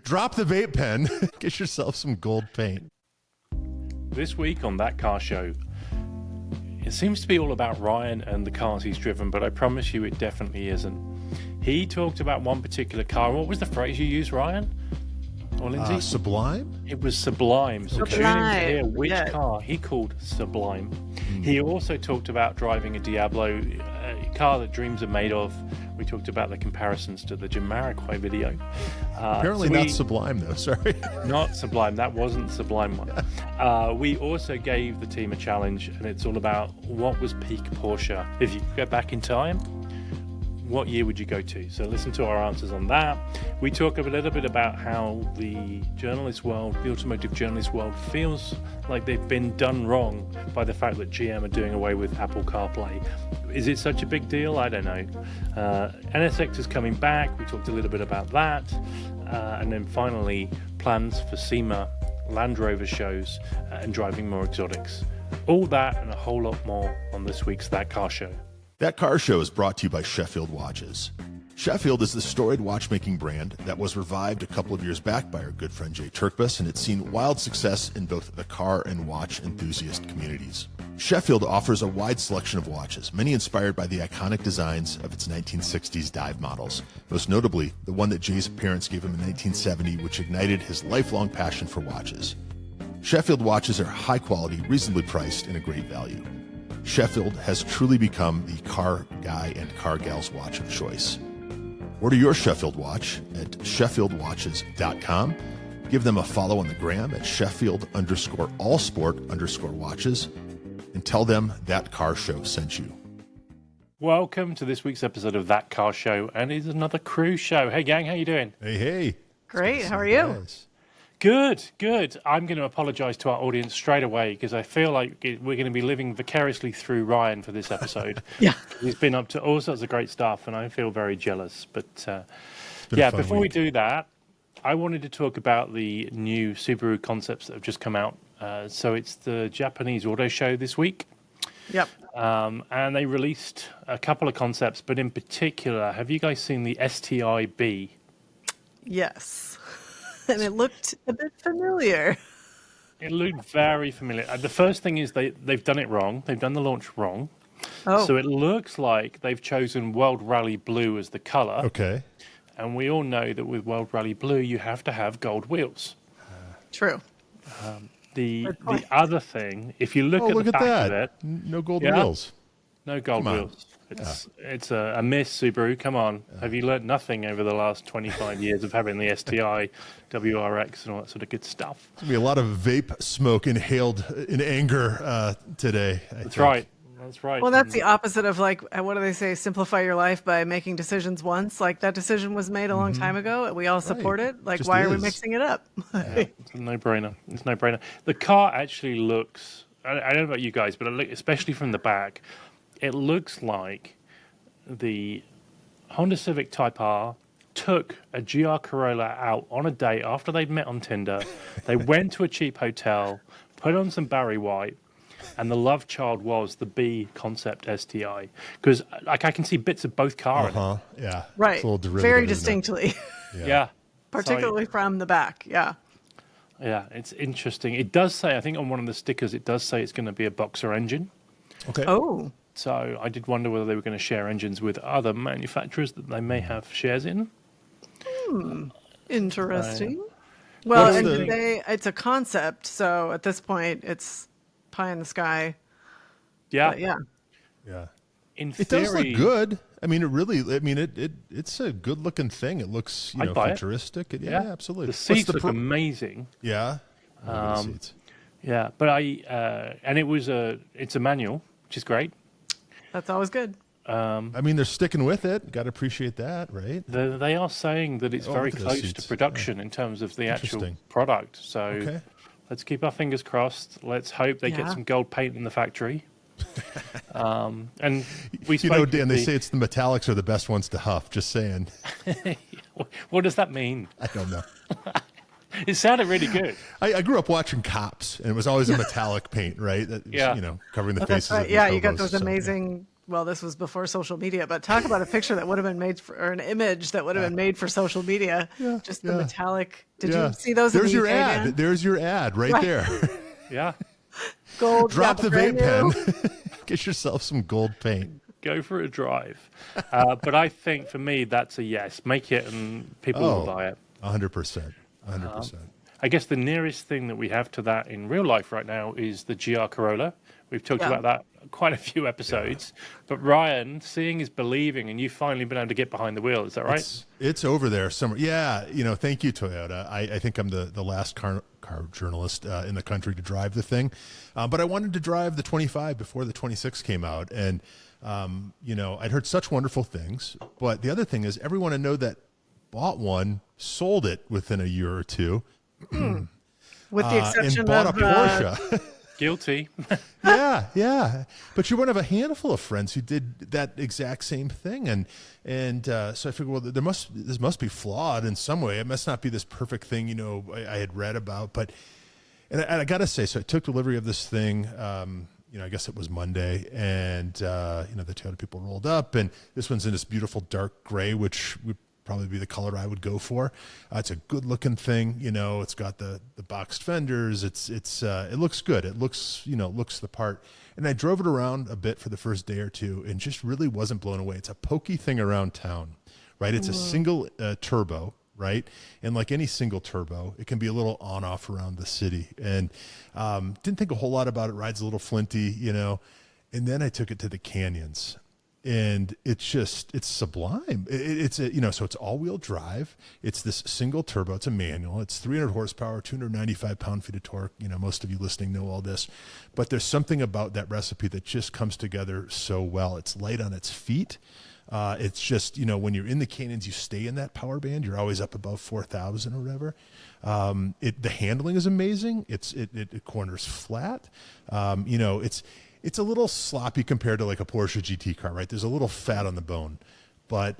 Drop the vape pen. Get yourself some gold paint. This week on That Car Show, it seems to be all about Ryan and the cars he's driven, but I promise you it definitely isn't. He talked about one particular car. What was the phrase you used, Ryan? Or Lindsey? Sublime? It was Sublime. So tune in to hear which car he called Sublime. He also talked about driving a Diablo, a car that dreams are made of. We talked about the comparisons to the Jamiroquai video. Apparently not Sublime, though. Sorry. Not Sublime. That wasn't the Sublime one. We also gave the team a challenge, and it's all about what was peak Porsche. If you could go back in time, what year would you go to? So listen to our answers on that. We talk a little bit about how the journalist world, the automotive journalist world, feels like they've been done wrong by the fact that GM are doing away with Apple CarPlay. Is it such a big deal? I don't know. NSX is coming back. We talked a little bit about that. And then finally, plans for SEMA, Land Rover shows, and driving more exotics. All that and a whole lot more on this week's That Car Show. That Car Show is brought to you by Sheffield Watches. Sheffield is the storied watchmaking brand that was revived a couple of years back by our good friend Jay Turkbus, and it's seen wild success in both the car and watch enthusiast communities. Sheffield offers a wide selection of watches, many inspired by the iconic designs of its 1960s dive models, most notably the one that Jay's parents gave him in 1970, which ignited his lifelong passion for watches. Sheffield watches are high quality, reasonably priced, and a great value. Sheffield has truly become the car guy and car gal's watch of choice. Order your Sheffield watch at SheffieldWatches.com. Give them a follow on the gram at Sheffield_allsport_watches and tell them That Car Show sent you. Welcome to this week's episode of That Car Show, and it's another cruise show. Hey gang, how you doing? Hey. Great, how are you? Guys. Good. I'm going to apologize to our audience straight away because I feel like we're going to be living vicariously through Ryan for this episode. Yeah. He's been up to all sorts of great stuff, and I feel very jealous. But before we do that, I wanted to talk about the new Subaru concepts that have just come out. So it's the Japanese auto show this week. Yep. And they released a couple of concepts, but in particular, have you guys seen the STI-B? Yes. And it looked a bit familiar. It looked very familiar. The first thing is they've done it wrong. They've done the launch wrong. Oh. So it looks like they've chosen World Rally Blue as the color. Okay. And we all know that with World Rally Blue, you have to have gold wheels. True. The other thing, if you look at the back that. of it, No gold wheels. no gold wheels. It's a miss, Subaru. Come on. Have you learnt nothing over the last 25 years of having the STI, WRX, and all that sort of good stuff? There's going to be a lot of vape smoke inhaled in anger today. That's right. Well, that's the opposite of what do they say? Simplify your life by making decisions once. Like that decision was made a long time ago and we all support it. Like, Just why are we is. mixing it up? It's a no-brainer. The car actually looks, I don't know about you guys, but especially from the back, it looks like the Honda Civic Type R took a GR Corolla out on a date after they'd met on Tinder. They went to a cheap hotel, put on some Barry White, and the love child was the B concept STI. Because I can see bits of both car in it. Yeah. Right. It's a little derivative, Very isn't it? distinctly. Yeah. Particularly from the back. Yeah. Yeah, it's interesting. It does say, I think on one of the stickers, it does say it's going to be a boxer engine. Okay. Oh. So I did wonder whether they were going to share engines with other manufacturers that they may have shares in. Interesting. Well, and the- it's a concept, so at this point, it's pie in the sky. Yeah. But yeah. Yeah. In It theory, does look good. I mean, it's a good looking thing. It looks, I'd buy it. futuristic. Yeah, absolutely. The seats What's look amazing. Yeah. Seats. Yeah, but and it's a manual, which is great. That's always good. I mean, they're sticking with it. Got to appreciate that, right? They are saying that it's very look at those close to seats. production in terms of the actual Interesting. product. So Okay. let's keep our fingers crossed. Let's hope they get Yeah. some gold paint in the factory. And we Dan, they say it's the metallics are the best ones to huff. Just saying. What does that mean? I don't know. It sounded really good. I grew up watching Cops, and it was always a metallic paint, right? That was, Yeah. covering the That's faces right. of the Yeah, you got hobos, those so, amazing well, this was before social media, but talk about a picture that would have been made for, or an image that would have been made for social media. Just the metallic. Did you see those? There's in the your UK, ad. Dan? There's your ad right there. Yeah. Gold. Drop the brand vape new. pen. Get yourself some gold paint. Go for a drive. But I think for me, that's a yes. Make it and people will buy it. 100%. 100%. I guess the nearest thing that we have to that in real life right now is the GR Corolla. We've talked about that quite a few episodes. But Ryan, seeing is believing, and you've finally been able to get behind the wheel. Is that right? It's over there somewhere. Yeah, thank you, Toyota. I think I'm the last car journalist in the country to drive the thing. But I wanted to drive the 25 before the 26 came out. And, I'd heard such wonderful things. But the other thing is everyone I know that bought one sold it within a year or two. With the exception and bought of a Porsche. Guilty. Yeah. But you're one of a handful of friends who did that exact same thing, and so I figured, well, this must be flawed in some way. It must not be this perfect thing, I had read about. But and I got to say, so I took delivery of this thing. I guess it was Monday, and the Toyota people rolled up, and this one's in this beautiful dark gray, which would probably be the color I would go for. It's a good looking thing. It's got the boxed fenders. It looks good. It looks the part. And I drove it around a bit for the first day or two and just really wasn't blown away. It's a pokey thing around town, right? It's a single turbo, right? And like any single turbo, it can be a little on off around the city. And didn't think a whole lot about it. Rides a little flinty, and then I took it to the canyons. And it's sublime. So it's all-wheel drive. It's this single turbo. It's a manual. It's 300 horsepower, 295 pound-feet of torque. Most of you listening know all this. But there's something about that recipe that just comes together so well. It's light on its feet. It's just, when you're in the canyons, you stay in that power band. You're always up above 4,000 or whatever. The handling is amazing. It corners flat. It's a little sloppy compared to like a Porsche GT car, right? There's a little fat on the bone, but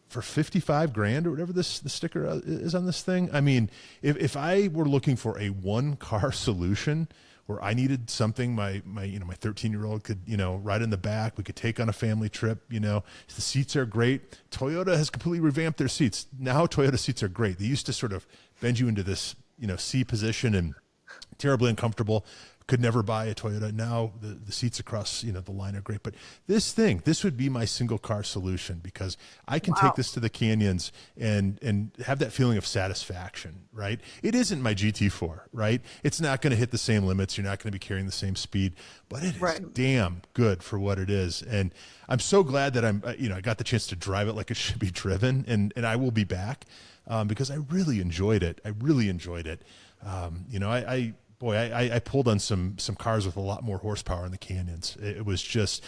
for 55 grand or whatever the sticker is on this thing, I mean, if I were looking for a one car solution where I needed something my 13-year-old could, ride in the back, we could take on a family trip, the seats are great. Toyota has completely revamped their seats. Now Toyota seats are great. They used to sort of bend you into this, C position and terribly uncomfortable. Could never buy a Toyota. Now the seats across, the line are great. But this would be my single car solution because I can take this to the canyons and have that feeling of satisfaction, right? It isn't my GT4, right? It's not going to hit the same limits. You're not going to be carrying the same speed, but it is damn good for what it is. And I'm so glad that I got the chance to drive it like it should be driven, and I will be back because I really enjoyed it. I pulled on some cars with a lot more horsepower in the canyons. It was just,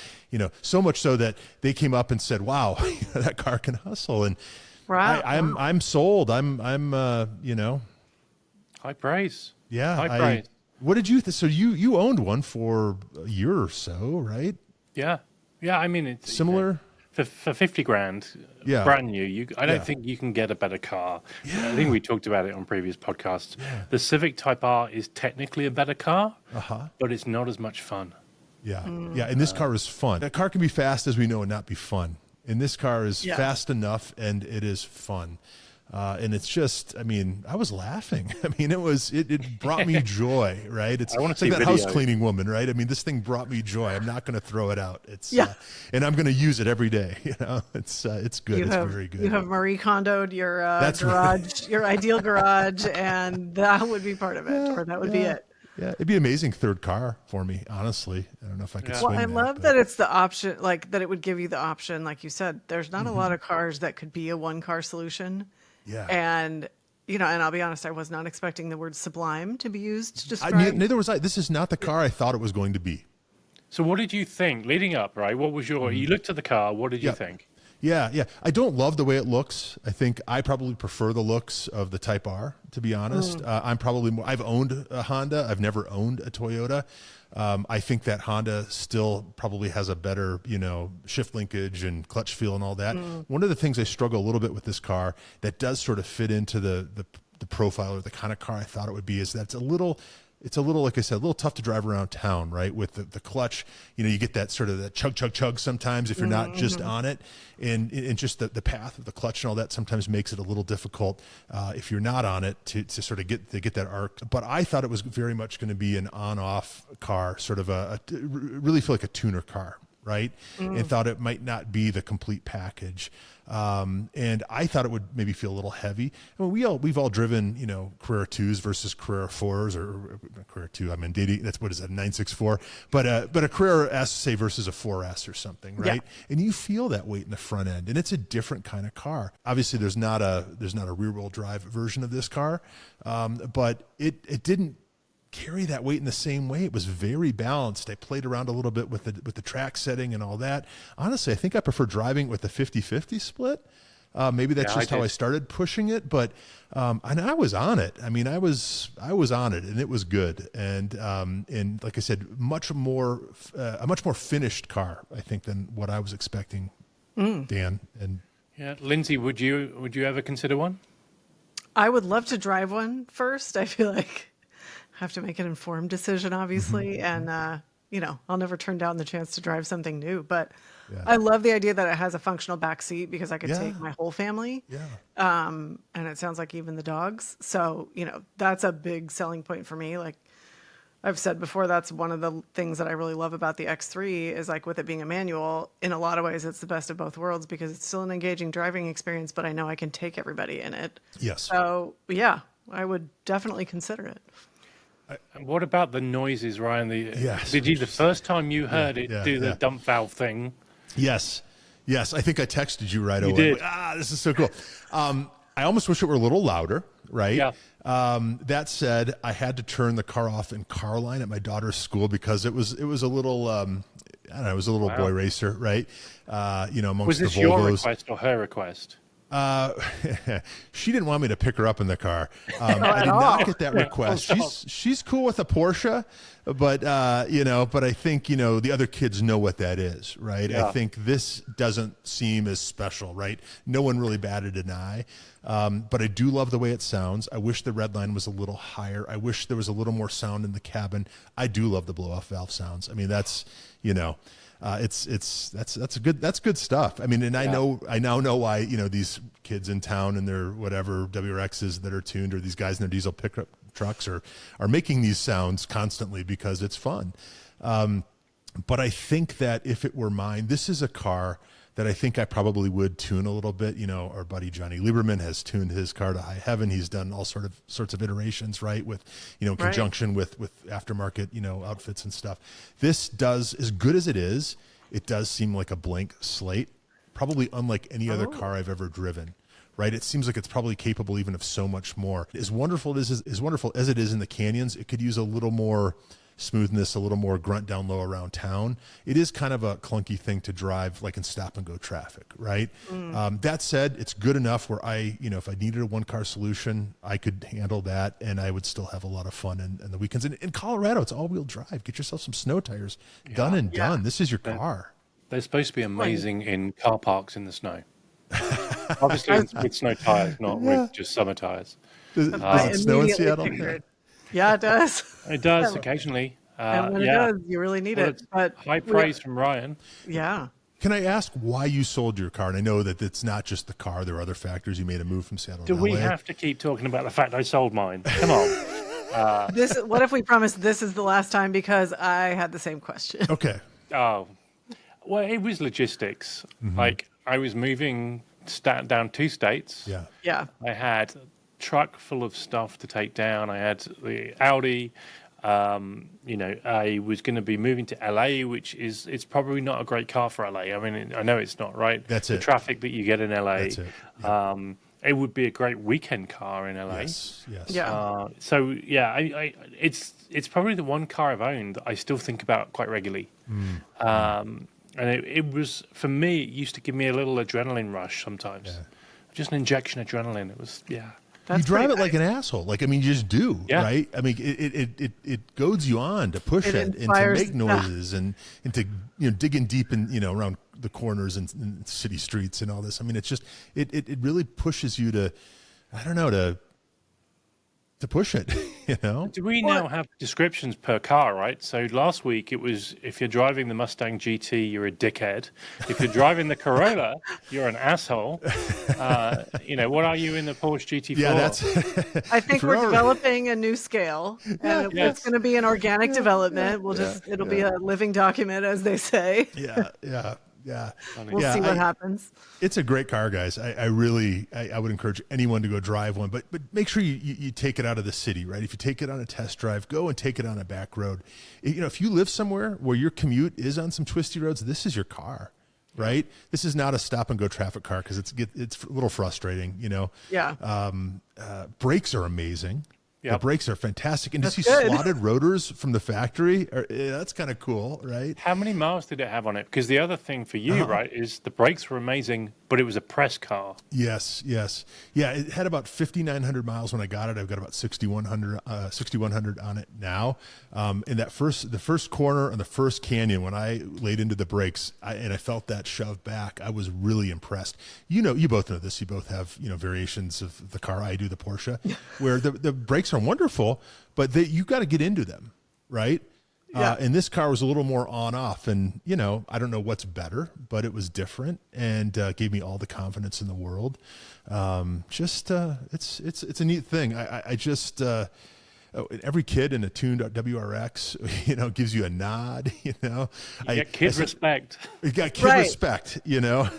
so much so that they came up and said, "Wow, that car can hustle." And I'm sold. I'm high praise. Yeah, high praise. What did you? So you owned one for a year or so, right? Yeah. I mean, it's similar. For 50 grand, brand new, I don't think you can get a better car. I think we talked about it on previous podcasts. The Civic Type R is technically a better car, but it's not as much fun. Yeah, and this car is fun. That car can be fast, as we know, and not be fun. And this car is fast enough, and it is fun. And it's just, I mean, I was laughing. I mean, it brought me joy, right? It's like that house cleaning woman, right? I mean, this thing brought me joy. I'm not going to throw it out. And I'm going to use it every day. It's good. It's very good. You have Marie Kondo'd your garage, your ideal garage, and that would be part of it, or that would be it. Yeah, it'd be an amazing third car for me, honestly. I don't know if I could swing I love that it's the option, like that it would give you the option, like you said. There's not a lot of cars that could be a one-car solution. Yeah. And, and I'll be honest, I was not expecting the word sublime to be used to describe. Neither was I. This is not the car I thought it was going to be. So what did you think leading up, right? What was you looked at the car. What did you think? Yeah. I don't love the way it looks. I think I probably prefer the looks of the Type R, to be honest. I'm probably more, I've owned a Honda. I've never owned a Toyota. I think that Honda still probably has a better, shift linkage and clutch feel and all that. One of the things I struggle a little bit with this car that does sort of fit into the profile or the kind of car I thought it would be is that it's a little, like I said, a little tough to drive around town, right? With the clutch, you get that sort of that chug, chug, chug sometimes if you're not just on it. And just the path of the clutch and all that sometimes makes it a little difficult if you're not on it to sort of get that arc. But I thought it was very much going to be an on-off car, sort of really feel like a tuner car, right? And thought it might not be the complete package. And I thought it would maybe feel a little heavy. I mean, we've all driven, Carrera 2s versus Carrera 4s, or Carrera 2. I mean, that's what is that, 964? But a Carrera S, say, versus a 4S or something, right? Yeah. And you feel that weight in the front end, and it's a different kind of car. Obviously, there's not a rear-wheel drive version of this car, but it didn't carry that weight in the same way. It was very balanced. I played around a little bit with the track setting and all that. Honestly, I think I prefer driving with the 50-50 split. Maybe that's just how I started pushing it, but and I was on it. I mean, I was on it, and it was good. And like I said, a much more finished car, I think, than what I was expecting. Dan and Lindsey, would you ever consider one? I would love to drive one first. I feel like have to make an informed decision, obviously. And, I'll never turn down the chance to drive something new, but I love the idea that it has a functional back seat because I could take my whole family. And it sounds like even the dogs. So, that's a big selling point for me. Like I've said before, that's one of the things that I really love about the X3 is like with it being a manual, in a lot of ways, it's the best of both worlds because it's still an engaging driving experience, but I know I can take everybody in it. Yes. So I would definitely consider it. What about the noises, Ryan? Did you, the first time you heard it do the dump valve thing? Yes. I think I texted you right away. Did. This is so cool. I almost wish it were a little louder, right? Yeah. That said, I had to turn the car off in car line at my daughter's school because it was a little, I don't know, it was a little boy racer, right? Amongst the Volvos. Was this your request or her request? She didn't want me to pick her up in the car. I did not get that request. She's cool with a Porsche, but but I think the other kids know what that is, right? Yeah. I think this doesn't seem as special, right? No one really batted an eye, but I do love the way it sounds. I wish the red line was a little higher. I wish there was a little more sound in the cabin. I do love the blow off valve sounds. I mean, that's that's good stuff. I mean, and I now know why these kids in town and their whatever WRXs that are tuned, or these guys in their diesel pickup trucks are making these sounds constantly because it's fun. But I think that if it were mine, this is a car that I think I probably would tune a little bit. Our buddy Johnny Lieberman has tuned his car to high heaven. He's done all sorts of iterations, right? With, in conjunction with aftermarket, outfits and stuff. This does, as good as it does seem like a blank slate, probably unlike any other car I've ever driven. Right, it seems like it's probably capable even of so much more. As wonderful as it is in the canyons, it could use a little more smoothness, a little more grunt down low around town. It is kind of a clunky thing to drive like in stop and go traffic, right? That said, it's good enough where if I needed a one car solution, I could handle that and I would still have a lot of fun in the weekends. In Colorado, it's all wheel drive. Get yourself some snow tires, done. This is your car. They're supposed to be amazing in car parks in the snow. Obviously with snow tires, not with just summer tires. Does it snow in Seattle? Yeah, it does. It does occasionally. And when it does, you really need it. But high praise from Ryan. Yeah. Can I ask why you sold your car? And I know that it's not just the car. There are other factors. You made a move from Seattle to LA. Do we have to keep talking about the fact I sold mine? Come on. What if we promise this is the last time because I had the same question? Okay. Oh. Well, it was logistics. Mm-hmm. Like, I was moving down 2 states. Yeah. I had a truck full of stuff to take down. I had the Audi. I was going to be moving to LA, it's probably not a great car for LA. I mean, I know it's not, right? That's the traffic that you get in LA. That's it. Yeah. It would be a great weekend car in LA. Yes. Yeah. It's probably the one car I've owned that I still think about quite regularly. And it was, for me, it used to give me a little adrenaline rush sometimes. Yeah. Just an injection of adrenaline. It was, That's you drive it like an asshole. Like, I mean, you just do, right? I mean, it godes you on to push it and to make noises and to, digging deep in, around the corners and city streets and all this. I mean, it's just, it really pushes you to, I don't know, to push it. you know? Do we now have descriptions per car, right? So last week it was, if you're driving the Mustang GT, you're a dickhead. If you're driving the Corolla, you're an asshole. What are you in the Porsche GT4? Yeah, that's. I think we're developing a new scale, and it's going to be an organic development. It'll be a living document, as they say. Yeah. We'll see what happens. It's a great car, guys. I really would encourage anyone to go drive one, but make sure you take it out of the city, right? If you take it on a test drive, go and take it on a back road. If you live somewhere where your commute is on some twisty roads, this is your car, right? This is not a stop and go traffic car because it's a little frustrating, Yeah. Brakes are amazing. Yep. The brakes are fantastic. And to see good. slotted rotors from the factory, that's kind of cool, right? How many miles did it have on it? Because the other thing for you, right, is the brakes were amazing, but it was a press car. Yes. Yeah, it had about 5,900 miles when I got it. I've got about 6,100 on it now. In the first corner and the first canyon, when I laid into the brakes and I felt that shove back, I was really impressed. You both know this. You both have, variations of the car. I do, the Porsche, where the brakes are wonderful, but you got to get into them, right? Yeah. And this car was a little more on off, and I don't know what's better, but it was different and gave me all the confidence in the world. It's a neat thing. I just every kid in a tuned WRX, gives you a nod. You get kid respect. You got kid respect. I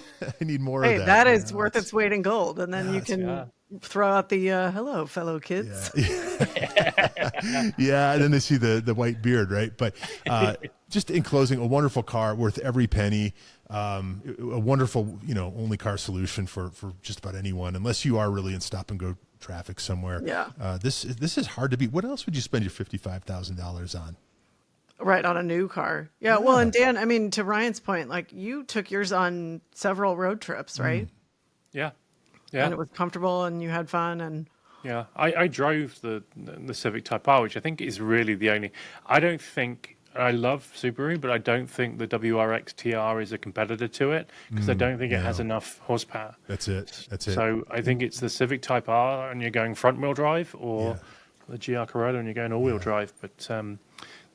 need more of that. That is worth its weight in gold, and then you can throw out the hello, fellow kids. Yeah, and then they see the white beard, right? But just in closing, a wonderful car, worth every penny. A wonderful, only car solution for just about anyone, unless you are really in stop and go traffic somewhere. Yeah. This is hard to beat. What else would you spend your $55,000 on? Right, on a new car. Yeah. Well, and Dan, I mean, to Ryan's point, like you took yours on several road trips, right? Yeah. And it was comfortable, and you had fun, and. Yeah, I drove the Civic Type R, which I think is really the only. I love Subaru, but I don't think the WRX TR is a competitor to it because I don't think it has enough horsepower. That's it. So I think it's the Civic Type R and you're going front wheel drive, or the GR Corolla and you're going all wheel drive. But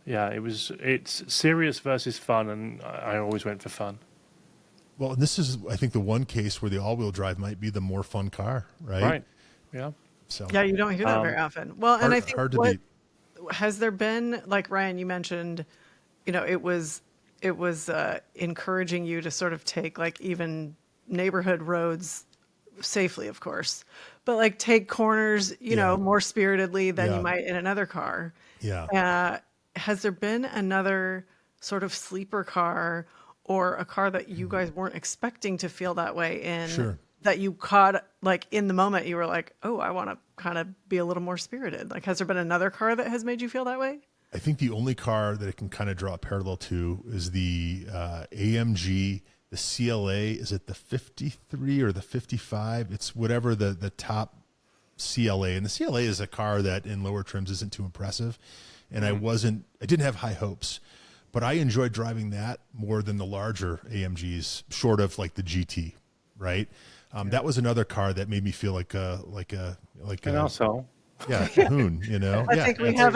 it's serious versus fun, and I always went for fun. Well, and this is, I think, the one case where the all-wheel drive might be the more fun car, right? Right. Yeah. So Yeah, you don't hear that very often. Well, and I think hard to beat. Has there been, like Ryan, you mentioned, it was encouraging you to sort of take like even neighborhood roads safely, of course, but like take corners, more spiritedly than you might in another car. Yeah. Has there been another sort of sleeper car or a car that you guys weren't expecting to feel that way in? Sure. That you caught, like in the moment, you were like, oh, I want to kind of be a little more spirited. Like, has there been another car that has made you feel that way? I think the only car that I can kind of draw a parallel to is the AMG, the CLA. Is it the 53 or the 55? It's whatever the top CLA. And the CLA is a car that in lower trims isn't too impressive. And I didn't have high hopes, but I enjoyed driving that more than the larger AMGs, short of like the GT, right? That was another car that made me feel like a also. Yeah, Cahoon, I think we have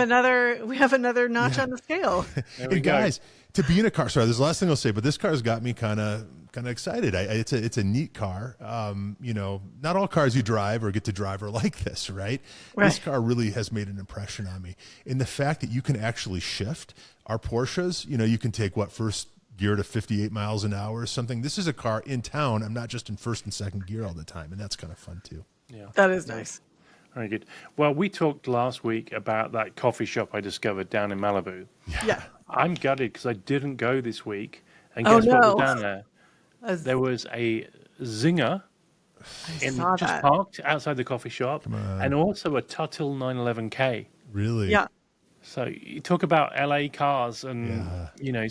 another notch on the scale. Hey guys, to be in a car, sorry, there's the last thing I'll say, but this car's got me kind of excited. It's a neat car. Not all cars you drive or get to drive are like this, right? This car really has made an impression on me. In the fact that you can actually shift. Our Porsches, you can take first gear to 58 miles an hour or something. This is a car in town. I'm not just in first and second gear all the time, and that's kind of fun too. Yeah, that is nice. Very good. Well, we talked last week about that coffee shop I discovered down in Malibu. Yeah. I'm gutted because I didn't go this week. And guess what was down there? There was a Zinger just parked outside the coffee shop, and also a Tuttle 911K. Really? Yeah. So you talk about LA cars and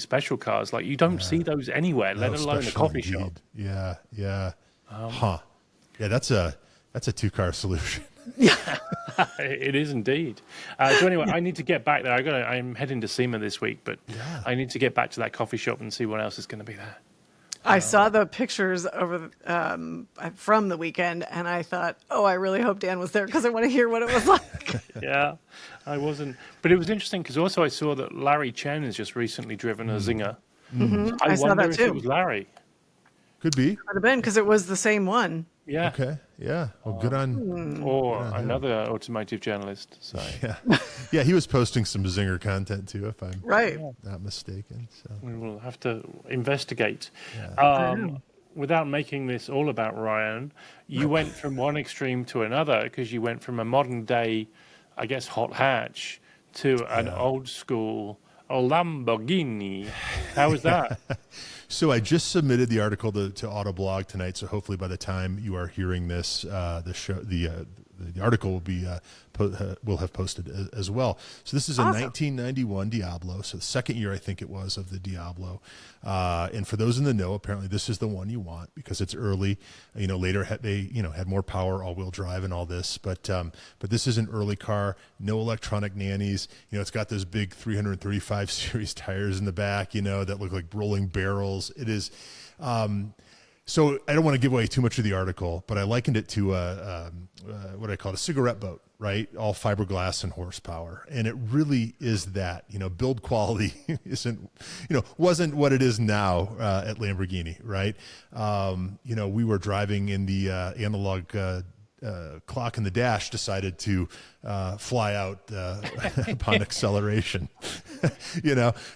special cars. Like you don't see those anywhere, let alone a coffee shop. Yeah. Yeah, that's a 2-car solution. Yeah, it is indeed. So anyway, I need to get back there. I'm heading to SEMA this week, but I need to get back to that coffee shop and see what else is going to be there. I saw the pictures over from the weekend, and I thought, oh, I really hope Dan was there because I want to hear what it was like. Yeah, I wasn't. But it was interesting because also I saw that Larry Chen has just recently driven a Zinger. I saw wonder that if too. it was Larry. Could be. Could have been because it was the same one. Yeah. Okay. Yeah. Well, good on. Or another automotive journalist. So Yeah. Yeah. He was posting some Zinger content too, if I'm Right. not mistaken. So. we will have to investigate. Yeah. Without making this all about Ryan, you went from one extreme to another because you went from a modern day, I guess, hot hatch to an old school Lamborghini. How was that? So I just submitted the article to Autoblog tonight. So hopefully by the time you are hearing this, the article will be will have posted as well. So this is a 1991 Diablo. So the second year I think it was of the Diablo. And for those in the know, apparently this is the one you want because it's early. You know, later they had more power, all-wheel drive, and all this. But this is an early car. No electronic nannies. You know, it's got those big 335 series tires in the back. You know, that look like rolling barrels. It is. So I don't want to give away too much of the article, but I likened it to what I call a cigarette boat, right? All fiberglass and horsepower. And it really is that, build quality wasn't what it is now at Lamborghini, right? We were driving in the analog clock in the dash decided to fly out upon acceleration.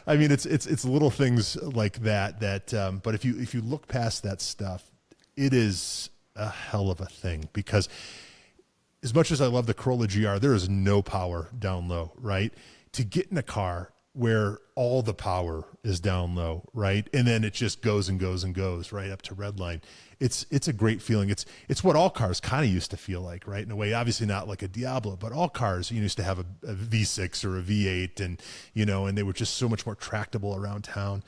I mean, it's little things like that. But if you look past that stuff, it is a hell of a thing because as much as I love the Corolla GR, there is no power down low, right? To get in a car where all the power is down low, right? And then it just goes and goes and goes right up to redline. It's a great feeling. It's what all cars kind of used to feel like, right? In a way, obviously not like a Diablo, but all cars used to have a V6 or a V8 and they were just so much more tractable around town.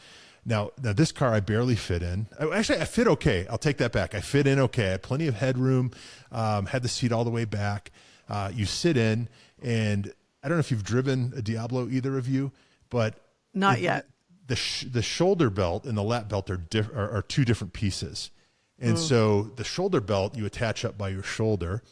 Now this car I barely fit in. Actually, I fit okay. I'll take that back. I fit in okay. I had plenty of headroom, had the seat all the way back. You sit in, and I don't know if you've driven a Diablo, either of you, but not yet. The shoulder belt and the lap belt are two different pieces. And so the shoulder belt you attach up by your shoulder,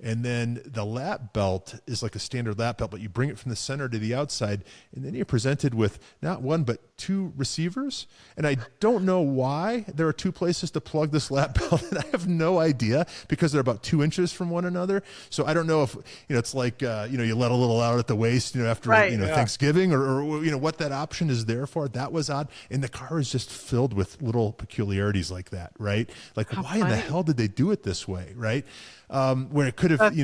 and then the lap belt is like a standard lap belt, but you bring it from the center to the outside, and then you're presented with not one but two receivers. And I don't know why there are two places to plug this lap belt, and I have no idea because they're about 2 inches from one another. So I don't know if it's like you let a little out at the waist after Thanksgiving or what that option is there for. That was odd, and the car is just filled with little peculiarities like that, right? Like why in the hell did they do it this way, right? Where it could have,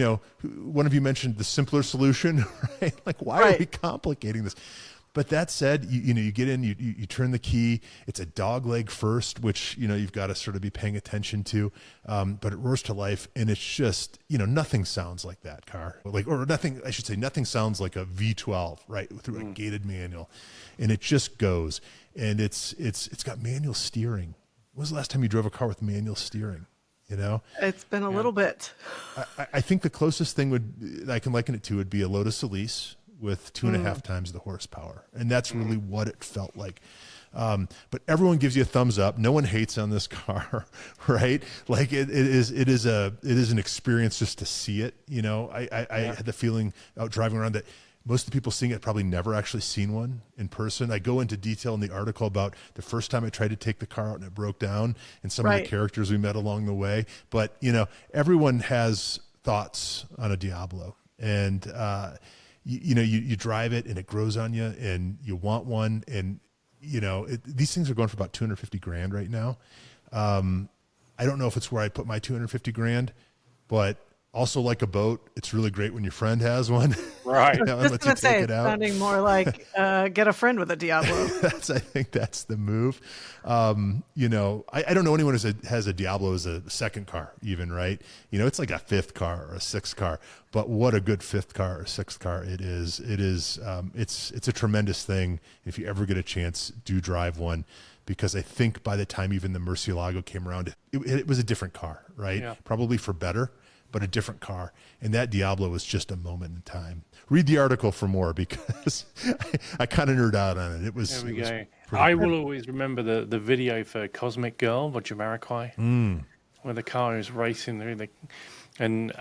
one of you mentioned the simpler solution, right? Like, why are we complicating this? But that said, you get in, you turn the key. It's a dog leg first, which, you've got to sort of be paying attention to. But it roars to life, and it's just, nothing sounds like that car. Nothing sounds like a V12, right? Through a gated manual. And it just goes. And it's got manual steering. When was the last time you drove a car with manual steering? It's been a little bit. I think the closest thing I can liken it to would be a Lotus Elise with 2.5 times the horsepower. And that's really what it felt like. But everyone gives you a thumbs up. No one hates on this car, right? Like it is an experience just to see it. I had the feeling out driving around that most of the people seeing it probably never actually seen one in person. I go into detail in the article about the first time I tried to take the car out and it broke down and some of the characters we met along the way. But, everyone has thoughts on a Diablo, and, you drive it and it grows on you and you want one. And, these things are going for about $250,000 right now. I don't know if it's where I put my $250,000, but also, like a boat, it's really great when your friend has one. Right. I was going to say, it's sounding more like get a friend with a Diablo. I think that's the move. I don't know anyone who has a Diablo as a second car even, right? It's like a fifth car or a sixth car. But what a good fifth car or sixth car it is. It's a tremendous thing. If you ever get a chance, do drive one. Because I think by the time even the Murcielago came around, it was a different car, right? Yeah. Probably for better. but a different car. And that Diablo was just a moment in time. Read the article for more because I kind of nerd out on it. It was. There we it was go. pretty I cool. will always remember the video for Cosmic Girl by Jamiroquai, where the car is racing through the, and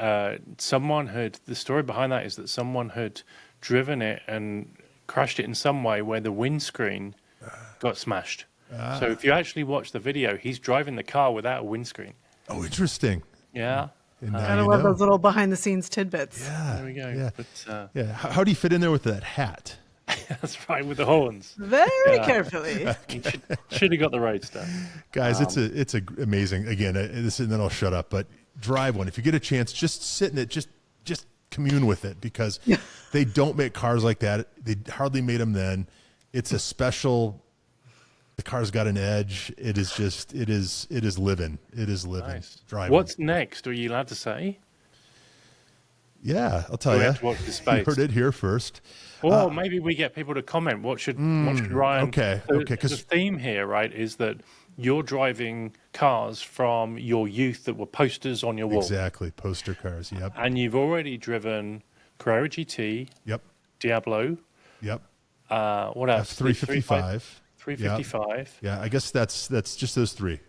someone had, the story behind that is that someone had driven it and crashed it in some way where the windscreen got smashed. So if you actually watch the video, he's driving the car without a windscreen. Oh, interesting. Yeah. And now Gotta you love know. those little behind the scenes tidbits. Yeah. There we go. Yeah. But Yeah. How do you fit in there with that hat? that's right, with the horns. Very Yeah. carefully. He should have got the Roadster. Guys, it's a amazing. Again, this and then I'll shut up. But drive one if you get a chance. Just sit in it. Just commune with it because they don't make cars like that. They hardly made them then. It's a special. The car's got an edge. It is just. It is living. It is living. Nice. Driving. What's next? Are you allowed to say? Yeah, I'll tell We you. have to watch the You space. heard it here first. Or maybe we get people to comment. What should Ryan? okay, So okay, 'cause- the theme here, right, is that you're driving cars from your youth that were posters on your wall, Exactly. Poster cars. Yep. and you've already driven Carrera GT, Yep. Diablo. Yep. What else? F355. 355. Yeah, I guess that's just those three.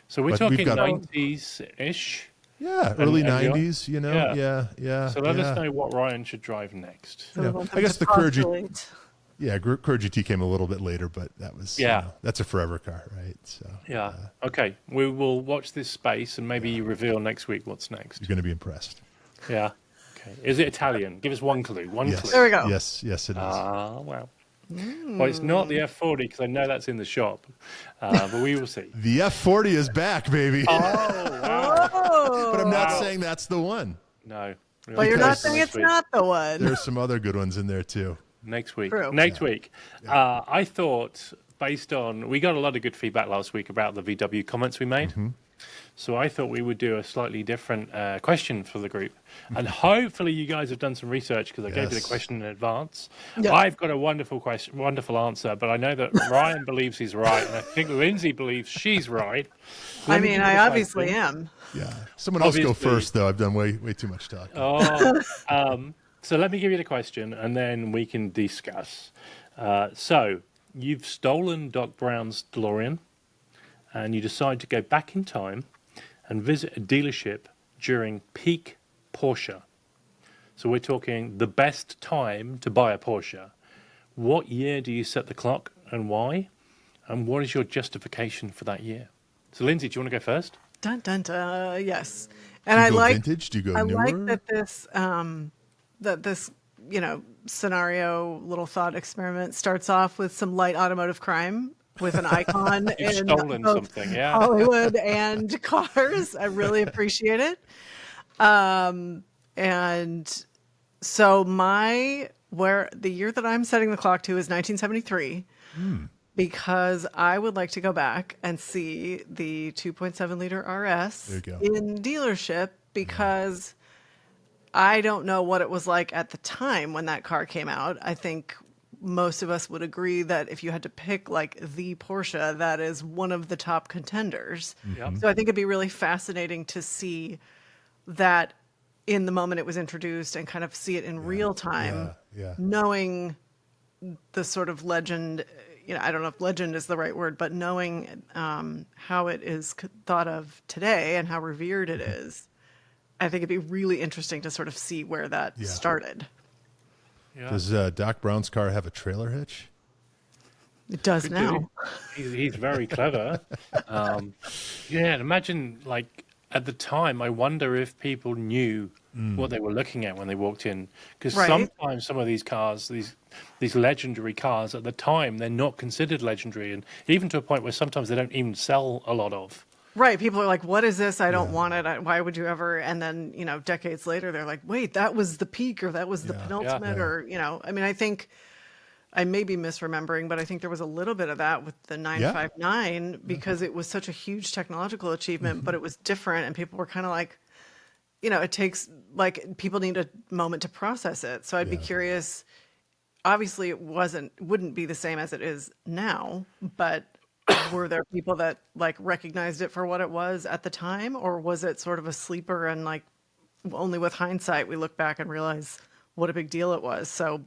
So we're But we've talking got- 90s ish. Yeah, early and you're- 90s, you know. Yeah. So let yeah. us know what Ryan should drive next. So Yeah. we want I them guess to the Courage- postulate. Yeah, Courage GT came a little bit later, but that was Yeah. that's a forever car, right? So Yeah. Okay. We will watch this space and maybe reveal next week what's next. you're going to be impressed. Yeah. Okay. Is it Italian? Give us one clue. One Yes. clue. There we go. Yes, it is. Ah, well. Well, it's not the F40 because I know that's in the shop, but we will see. The F40 is back, baby. Oh, wow. Oh, but I'm not wow. saying that's the one. No. but you're not because- saying it's not the one. There's some other good ones in there too. Next week. True. Next week. I thought, based on, we got a lot of good feedback last week about the VW comments we made. So I thought we would do a slightly different question for the group. And hopefully you guys have done some research because I gave you the Yes. question in advance. Yeah. I've got a wonderful question, wonderful answer, but I know that Ryan believes he's right. And I think Lindsay believes she's right. I Let me mean, give you I the obviously question. am. Yeah. Someone else go Obviously. first, though. I've done way too much talking. Oh, so let me give you the question and then we can discuss. So you've stolen Doc Brown's DeLorean and you decide to go back in time and visit a dealership during peak Porsche. So we're talking the best time to buy a Porsche. What year do you set the clock and why? And what is your justification for that year? So Lindsay, do you want to go first? Dun dun dun. Yes, Do and you I go like vintage? Do you go I newer? like that this scenario little thought experiment starts off with some light automotive crime with an icon You've in stolen both something, yeah. Hollywood and cars. I really appreciate it. And so the year that I'm setting the clock to is 1973. Because I would like to go back and see the 2.7 liter RS There you go. in dealership because I don't know what it was like at the time when that car came out. I think most of us would agree that if you had to pick like the Porsche, that is one of the top contenders. Yep. So I think it'd be really fascinating to see that in the moment it was introduced and kind of see it in real time, yeah. knowing the sort of legend. I don't know if legend is the right word, but knowing how it is thought of today and how revered it is, I think it'd be really interesting to sort of see where that started. Yeah. Does Doc Brown's car have a trailer hitch? It does now. He's very clever. And imagine like at the time, I wonder if people knew what they were looking at when they walked in, because Right. sometimes some of these cars, these legendary cars, at the time they're not considered legendary, and even to a point where sometimes they don't even sell a lot of. Right. People are like, what is this? I don't want it. Why would you ever? And then, decades later, they're like, wait, that was the peak or that was the penultimate or, I mean, I think I may be misremembering, but I think there was a little bit of that with the 959 because it was such a huge technological achievement, but it was different. And people were kind of like, it takes like people need a moment to process it. So I'd be curious. Obviously, it wouldn't be the same as it is now, but were there people that like recognized it for what it was at the time, or was it sort of a sleeper and like only with hindsight we look back and realize what a big deal it was. So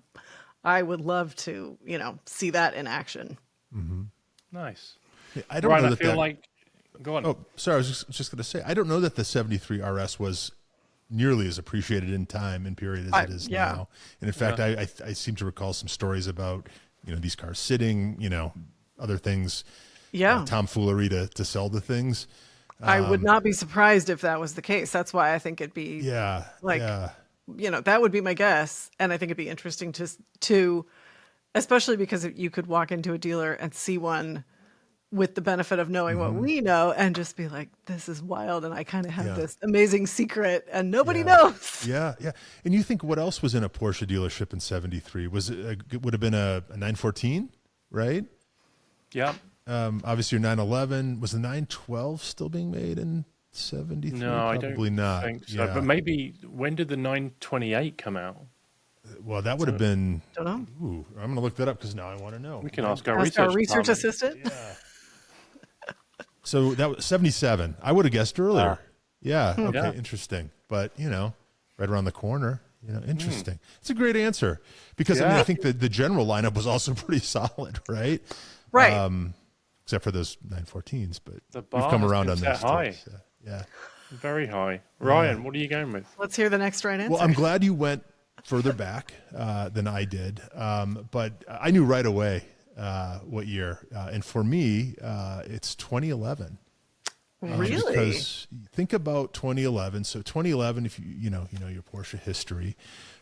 I would love to, see that in action. Nice. I don't Ryan, know I that feel that. like. Go on. Oh, sorry. I was just going to say, I don't know that the 73 RS was nearly as appreciated in time and period as it is now. And in fact, I seem to recall some stories about, these cars sitting, other things, tomfoolery to sell the things. I would not be surprised if that was the case. That's why I think it'd be that would be my guess. And I think it'd be interesting to, especially because you could walk into a dealer and see one with the benefit of knowing what we know and just be like, this is wild. And I kind of have this amazing secret and nobody knows. Yeah. And you think what else was in a Porsche dealership in 73? It would have been a 914, right? Yeah. Obviously your 911. Was the 912 still being made in 73? No, Probably I don't not. think so. Yeah. But maybe, when did the 928 come out? Well, that would have been. Don't know. Ooh, I'm going to look that up because now I want to know. We can ask our Ask our research department. assistant. Yeah. So that was 77. I would have guessed earlier. Yeah. Okay. Yeah. Interesting. But right around the corner. Interesting. It's a great answer because I think the general lineup was also pretty solid, right? Right. Except for those 914s, but The we've bar come has around been on set those. high. So, yeah. Very high. Ryan, what are you going with? Let's hear the next right answer. Well, I'm glad you went further back than I did, but I knew right away what year, and for me, it's 2011. Really? Because think about 2011. So 2011, if you know your Porsche history,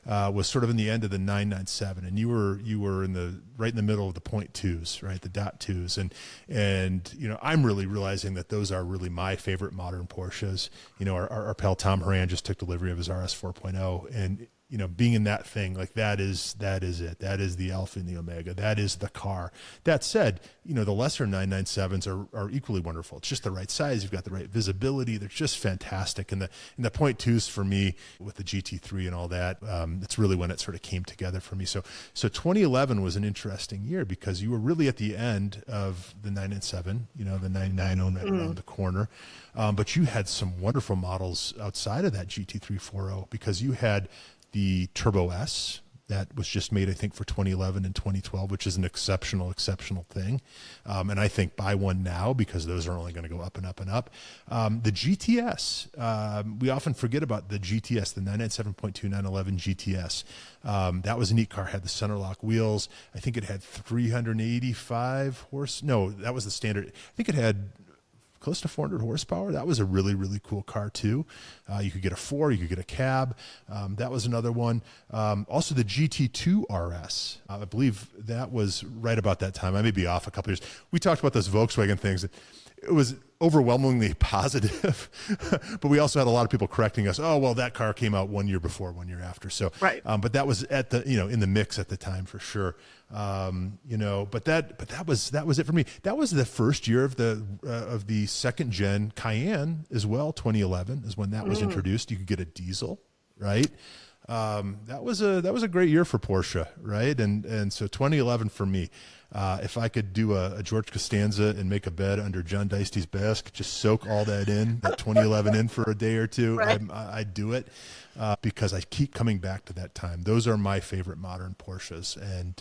was sort of in the end of the 997, and you were right in the middle of the point twos, right, the dot twos, and I'm really realizing that those are really my favorite modern Porsches. Our pal Tom Horan just took delivery of his RS 4.0, and being in that thing, like that is it. That is the alpha and the omega. That is the car. That said, the lesser 997s are equally wonderful. It's just the right size. You've got the right visibility. They're just fantastic. And the point twos for me with the GT3 and all that, it's really when it sort of came together for me. So 2011 was an interesting year because you were really at the end of the 997, the 990 right around the corner. But you had some wonderful models outside of that GT3 4.0 because you had the Turbo S that was just made, I think, for 2011 and 2012, which is an exceptional thing. And I think buy one now because those are only going to go up and up and up. The GTS, we often forget about the GTS, the 997.2 911 GTS. That was a neat car, had the center lock wheels. I think it had 385 horse. No, that was the standard. I think it had close to 400 horsepower. That was a really, really cool car too. You could get a 4, you could get a cab. That was another one. Also the GT2 RS. I believe that was right about that time. I may be off a couple years. We talked about those Volkswagen things. It was overwhelmingly positive, but we also had a lot of people correcting us. Oh, well, that car came out 1 year before, 1 year after. So, right. But that was at the, in the mix at the time for sure. But that was it for me. That was the first year of the second gen Cayenne as well. 2011 is when that was introduced. You could get a diesel, right? That was a great year for Porsche, right? And so 2011 for me. If I could do a George Costanza and make a bed under John Deisty's Basque, just soak all that 2011 in for a day or two, right. I'd do it because I keep coming back to that time. Those are my favorite modern Porsches. And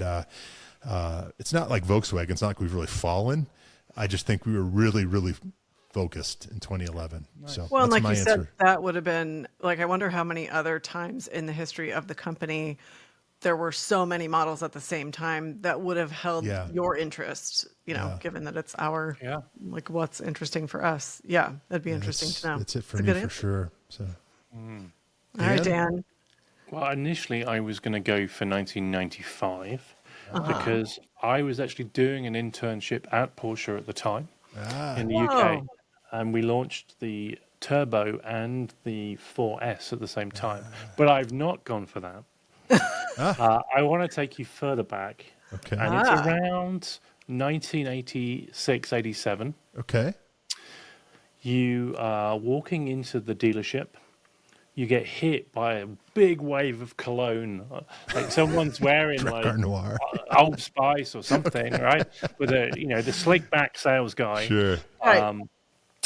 it's not like Volkswagen. It's not like we've really fallen. I just think we were really, really focused in 2011. Nice. So well, that's and like my you answer. said, that would have been like, I wonder how many other times in the history of the company there were so many models at the same time that would have held your interest, given that it's our, like what's interesting for us. Yeah. That'd be interesting to know. That's it for me for sure. So, all right, Dan. Well, initially I was going to go for 1995 because I was actually doing an internship at Porsche at the time in the UK. And we launched the Turbo and the 4S at the same time. But I've not gone for that. I want to take you further back. Okay. And it's around 1986, 87. Okay. You are walking into the dealership. You get hit by a big wave of cologne. Like someone's wearing like Noir. Old Spice or something, right? With the slick back sales guy. Sure.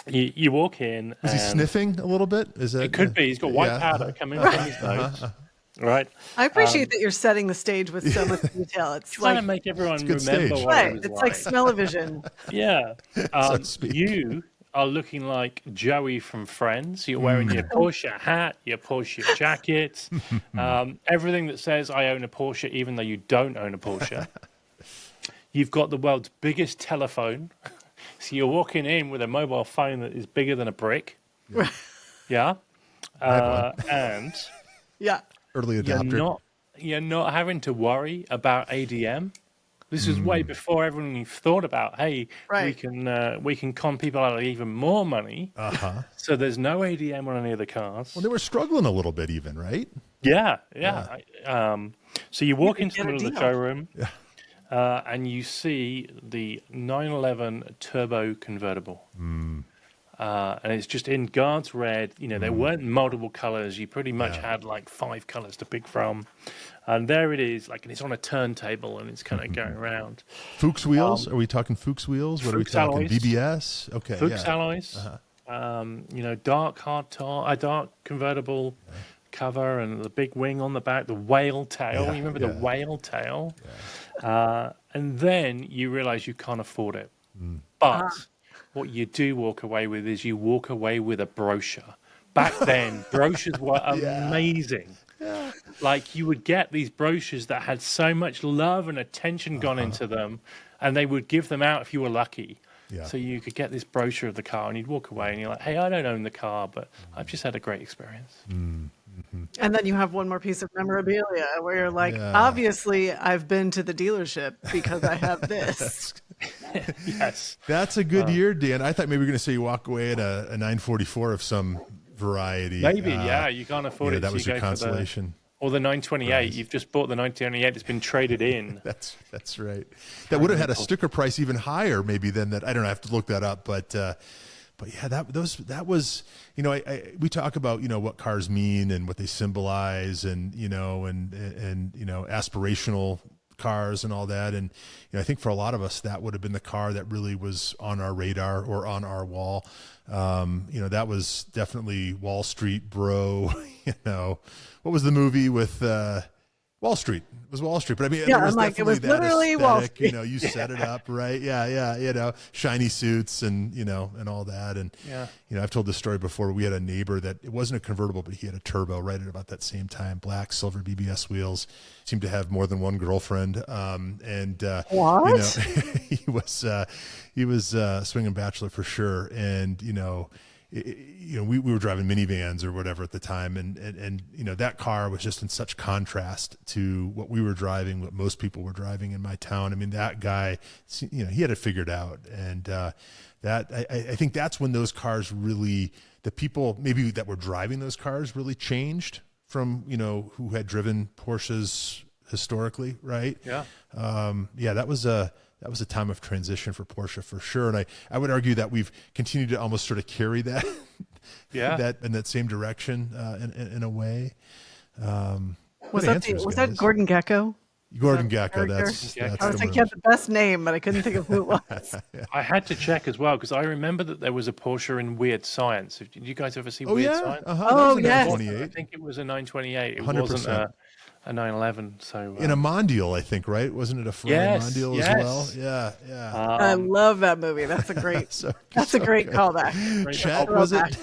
You walk in. Was he sniffing a little bit? Is that It could be. He's got white yeah, powder coming from his nose. Right. I appreciate that you're setting the stage with so much detail. It's Trying to like make everyone good remember stage. what right. it was It's like smell-o-vision. Yeah. so to speak. You are looking like Joey from Friends. You're wearing your Porsche hat, your Porsche jacket, everything that says I own a Porsche, even though you don't own a Porsche. You've got the world's biggest telephone. So you're walking in with a mobile phone that is bigger than a brick. Yeah. And Early adopter. you're not having to worry about ADM. This is way before everyone even thought about, hey, Right. we can con people out of even more money. Uh-huh. So there's no ADM on any of the cars. Well, they were struggling a little bit even, right? Yeah. So you walk could into the get a middle of the deal. showroom, and you see the 911 turbo convertible. And it's just in Guards red. You know, there weren't multiple colors. You pretty much had like 5 colors to pick from. And there it is, like, and it's on a turntable and it's kind of going around. Fuchs wheels? Are we talking Fuchs wheels? What Fuchs are we talking? alloys. BBS? Okay. Fuchs yeah. alloys, you know, dark dark convertible cover and the big wing on the back, the whale tail. You remember the whale tail? And then you realize you can't afford it. But what you do walk away with is you walk away with a brochure. Back then, brochures were amazing. Like, you would get these brochures that had so much love and attention gone into them, and they would give them out if you were lucky. Yeah. So you could get this brochure of the car, and you'd walk away, and you're like, hey, I don't own the car, but I've just had a great experience. And then you have one more piece of memorabilia where you're like, obviously, I've been to the dealership because I have this. Yes. That's a good year, Dan. I thought maybe you were going to say you walk away at a 944 of some variety. Maybe, you can't afford it. That so was you your go for consolation. Or the 928. You've just bought the 928. It's been traded in. That's right. That would have had a sticker price even higher, maybe than that. I don't know. I have to look that up, but yeah, that was, you know, we talk about, you know, what cars mean and what they symbolize, and you know, and you know, aspirational cars and all that, and you know, I think for a lot of us that would have been the car that really was on our radar or on our wall. You know, that was definitely Wall Street Bro. You know, what was the movie with Wall Street? It was Wall Street, but I mean, there was it was that literally Wall aesthetic, you know, you set it up, right? Yeah, you know, shiny suits and, you know, and all that. And, you know, I've told this story before. We had a neighbor that, it wasn't a convertible, but he had a turbo right at about that same time, black, silver BBS wheels, seemed to have more than one girlfriend. And, What? you know, he was swinging bachelor for sure. And, you know, we were driving minivans or whatever at the time, and you know, that car was just in such contrast to what we were driving, what most people were driving in my town. I mean, that guy, you know, he had it figured out, and that I think that's when those cars really, the people maybe that were driving those cars really changed from, you know, who had driven Porsches historically, right? Yeah. That was a time of transition for Porsche for sure. And I would argue that we've continued to almost sort of carry that, that in that same direction, in a way. Was that Gordon Gekko? Gordon Gekko. I was like, he had the best name, but I couldn't think of who it was. I had to check as well, because I remember that there was a Porsche in Weird Science. Did you guys ever see Weird Science? Yes. I think it was a 928. It 100%. Wasn't a 911. So in a Mondial, I think, right? Wasn't it a Ferrari Mondial as well? Yeah. I love that movie. That's a great. That's a great callback. Chet, was it?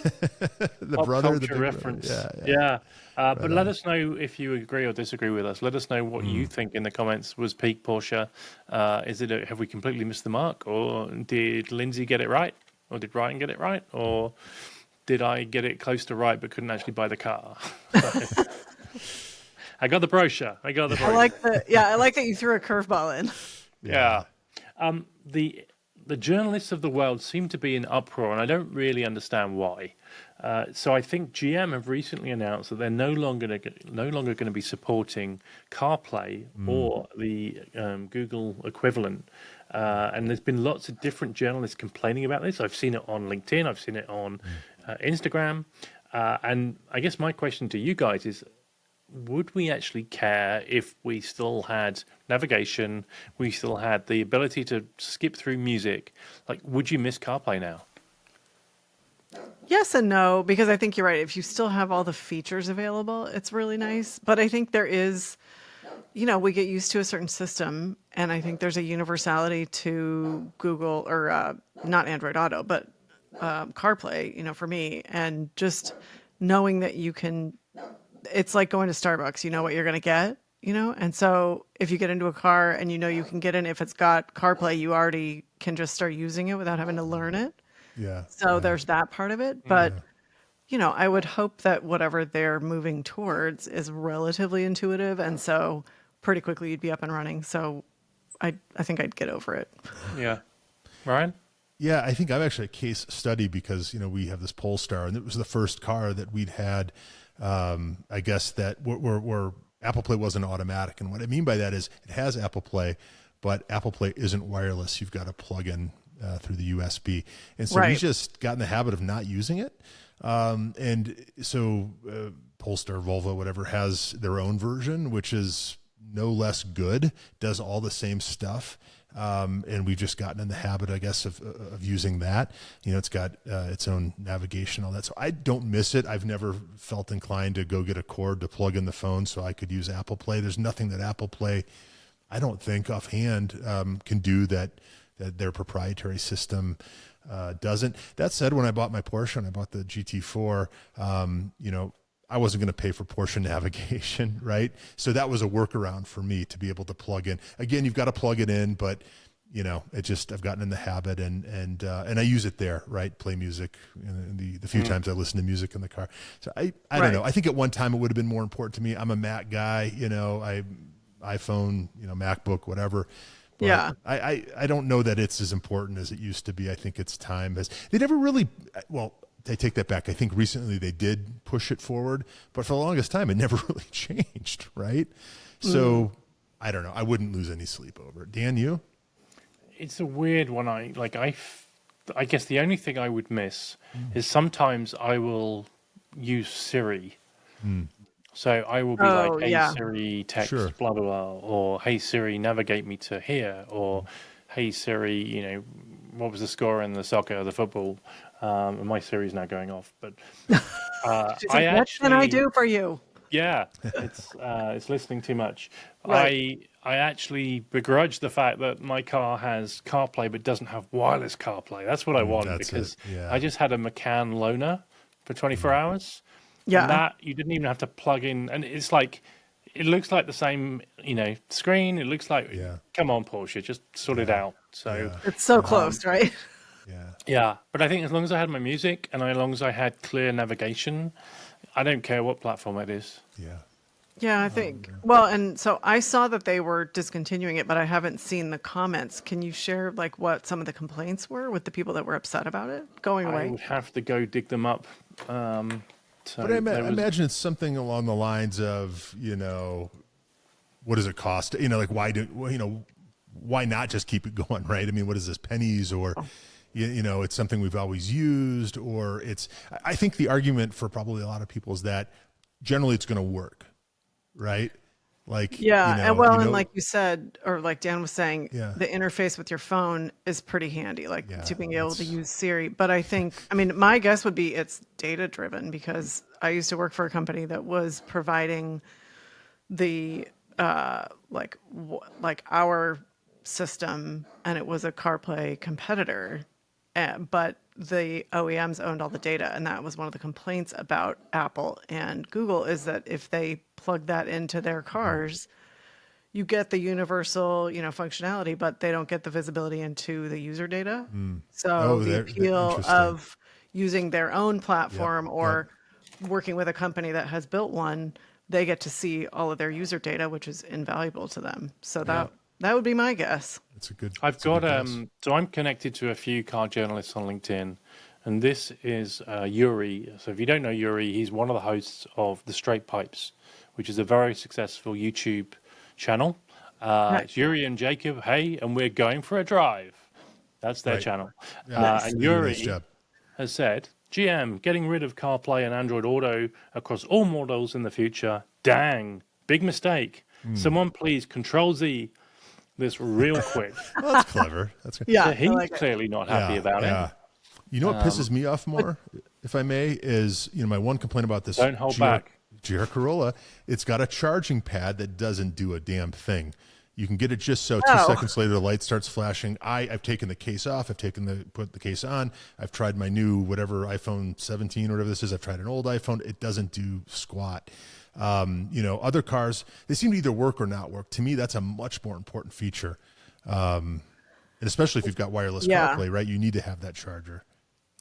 The brother, the big reference. Brother. Yeah. But let us know if you agree or disagree with us. Let us know what you think in the comments. Was peak Porsche? Have we completely missed the mark, or did Lindsey get it right, or did Ryan get it right, or did I get it close to right but couldn't actually buy the car? I got the brochure. I like that you threw a curveball in. Yeah. The journalists of the world seem to be in uproar, and I don't really understand why. So I think GM have recently announced that they're no longer going to be supporting CarPlay or the Google equivalent. And there's been lots of different journalists complaining about this. I've seen it on LinkedIn. I've seen it on Instagram. And I guess my question to you guys is, would we actually care if we still had navigation, we still had the ability to skip through music? Like, would you miss CarPlay now? Yes and no, because I think you're right. If you still have all the features available, it's really nice. But I think there is, we get used to a certain system, and I think there's a universality to Google or not Android Auto, but CarPlay, for me, and just knowing that you can, it's like going to Starbucks, you know what you're going to get, and so if you get into a car and you can get in, if it's got CarPlay, you already can just start using it without having to learn it. Yeah. So yeah. there's that part of it. But, I would hope that whatever they're moving towards is relatively intuitive. And so pretty quickly you'd be up and running. So I think I'd get over it. Yeah. Ryan? Yeah, I think I'm actually a case study because, we have this Polestar, and it was the first car that we'd had, I guess, that where Apple Play wasn't automatic. And what I mean by that is it has Apple Play, but Apple Play isn't wireless. You've got to plug in through the USB. And so we just got in the habit of not using it. And so Polestar, Volvo, whatever, has their own version, which is no less good, does all the same stuff. And we've just gotten in the habit, I guess, of using that. It's got its own navigation, all that. So I don't miss it. I've never felt inclined to go get a cord to plug in the phone so I could use Apple Play. There's nothing that Apple Play, I don't think offhand, can do that their proprietary system doesn't. That said, when I bought my Porsche and I bought the GT4, I wasn't going to pay for Porsche navigation, right? So that was a workaround for me to be able to plug in. Again, you've got to plug it in, but I've gotten in the habit and I use it there, right? Play music, the few times I listen to music in the car. So I don't know. I think at one time it would have been more important to me. I'm a Mac guy, iPhone, MacBook, whatever. But yeah. I don't know that it's as important as it used to be. I think its time they never really, I take that back. I think recently they did push it forward, but for the longest time, it never really changed, right? So I don't know. I wouldn't lose any sleep over it. Dan, you? It's a weird one. I guess the only thing I would miss is sometimes I will use Siri. So I will be like, hey, Siri, text, blah, blah, blah, or hey, Siri, navigate me to here, or hey, Siri, what was the score in the soccer, the football? And my Siri's now going off. But what can I do for you? Yeah, it's listening too much. Right. I actually begrudge the fact that my car has CarPlay but doesn't have wireless CarPlay. That's what I want because I just had a McCann loaner for 24 hours. Yeah. And that you didn't even have to plug in, and it's like it looks like the same, screen. It looks like, come on, Porsche, just sort it out. So it's so close, right? Yeah, but I think as long as I had my music and as long as I had clear navigation, I don't care what platform it is. Yeah, I think. Well, and so I saw that they were discontinuing it, but I haven't seen the comments. Can you share what some of the complaints were with the people that were upset about it going away? I would have to go dig them up. But I imagine it's something along the lines of, what does it cost? Why not just keep it going, right? I mean, what is this, pennies or, it's something we've always used, or I think the argument for probably a lot of people is that generally it's going to work, right? And like you said, or like Dan was saying, the interface with your phone is pretty handy, to being able to use Siri. But I think, my guess would be it's data driven because I used to work for a company that was providing the our system, and it was a CarPlay competitor, but the OEMs owned all the data, and that was one of the complaints about Apple and Google is that if they plug that into their cars, you get the universal, functionality, but they don't get the visibility into the user data. So the appeal of using their own platform or working with a company that has built one, they get to see all of their user data, which is invaluable to them. So that would be my guess. It's a good. I've got so I'm connected to a few car journalists on LinkedIn, and this is Yuri. So if you don't know Yuri, he's one of the hosts of The Straight Pipes, which is a very successful YouTube channel. It's Yuri and Jacob. Hey, and we're going for a drive. That's their channel. And Yuri has said, GM getting rid of CarPlay and Android Auto across all models in the future. Dang, big mistake. Someone please Control Z this real quick. Well, that's clever. So he's clearly not happy about it. You know what pisses me off more, if I may, is my one complaint about this. Don't hold back. GR Corolla, it's got a charging pad that doesn't do a damn thing. You can get it just so 2 seconds later the light starts flashing. I've taken the case off. I've put the case on. I've tried my new iPhone 17 or whatever this is. I've tried an old iPhone. It doesn't do squat. Other cars, they seem to either work or not work. To me, that's a much more important feature. And especially if you've got wireless CarPlay, right? You need to have that charger.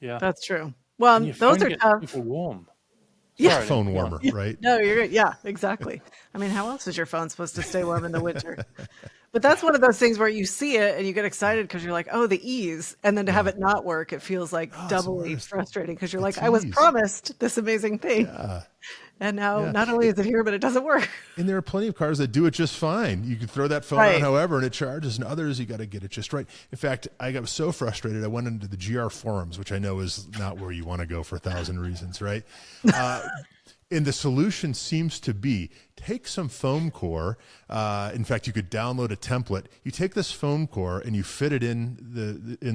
Yeah, that's true. Well, those are tough. Super warm. Yeah, phone warmer, right? No, you're good. Yeah, exactly. I mean, how else is your phone supposed to stay warm in the winter? But that's one of those things where you see it and you get excited because you're like, oh, the ease. And then to have it not work, it feels like doubly frustrating because you're like, I was promised this amazing thing. Yeah. And now not only is it here, but it doesn't work. And there are plenty of cars that do it just fine. You can throw that phone on however, and it charges. And others, you got to get it just right. In fact, I got so frustrated, I went into the GR forums, which I know is not where you want to go for 1,000 reasons, right? And the solution seems to be take some foam core. In fact, you could download a template. You take this foam core and you fit it in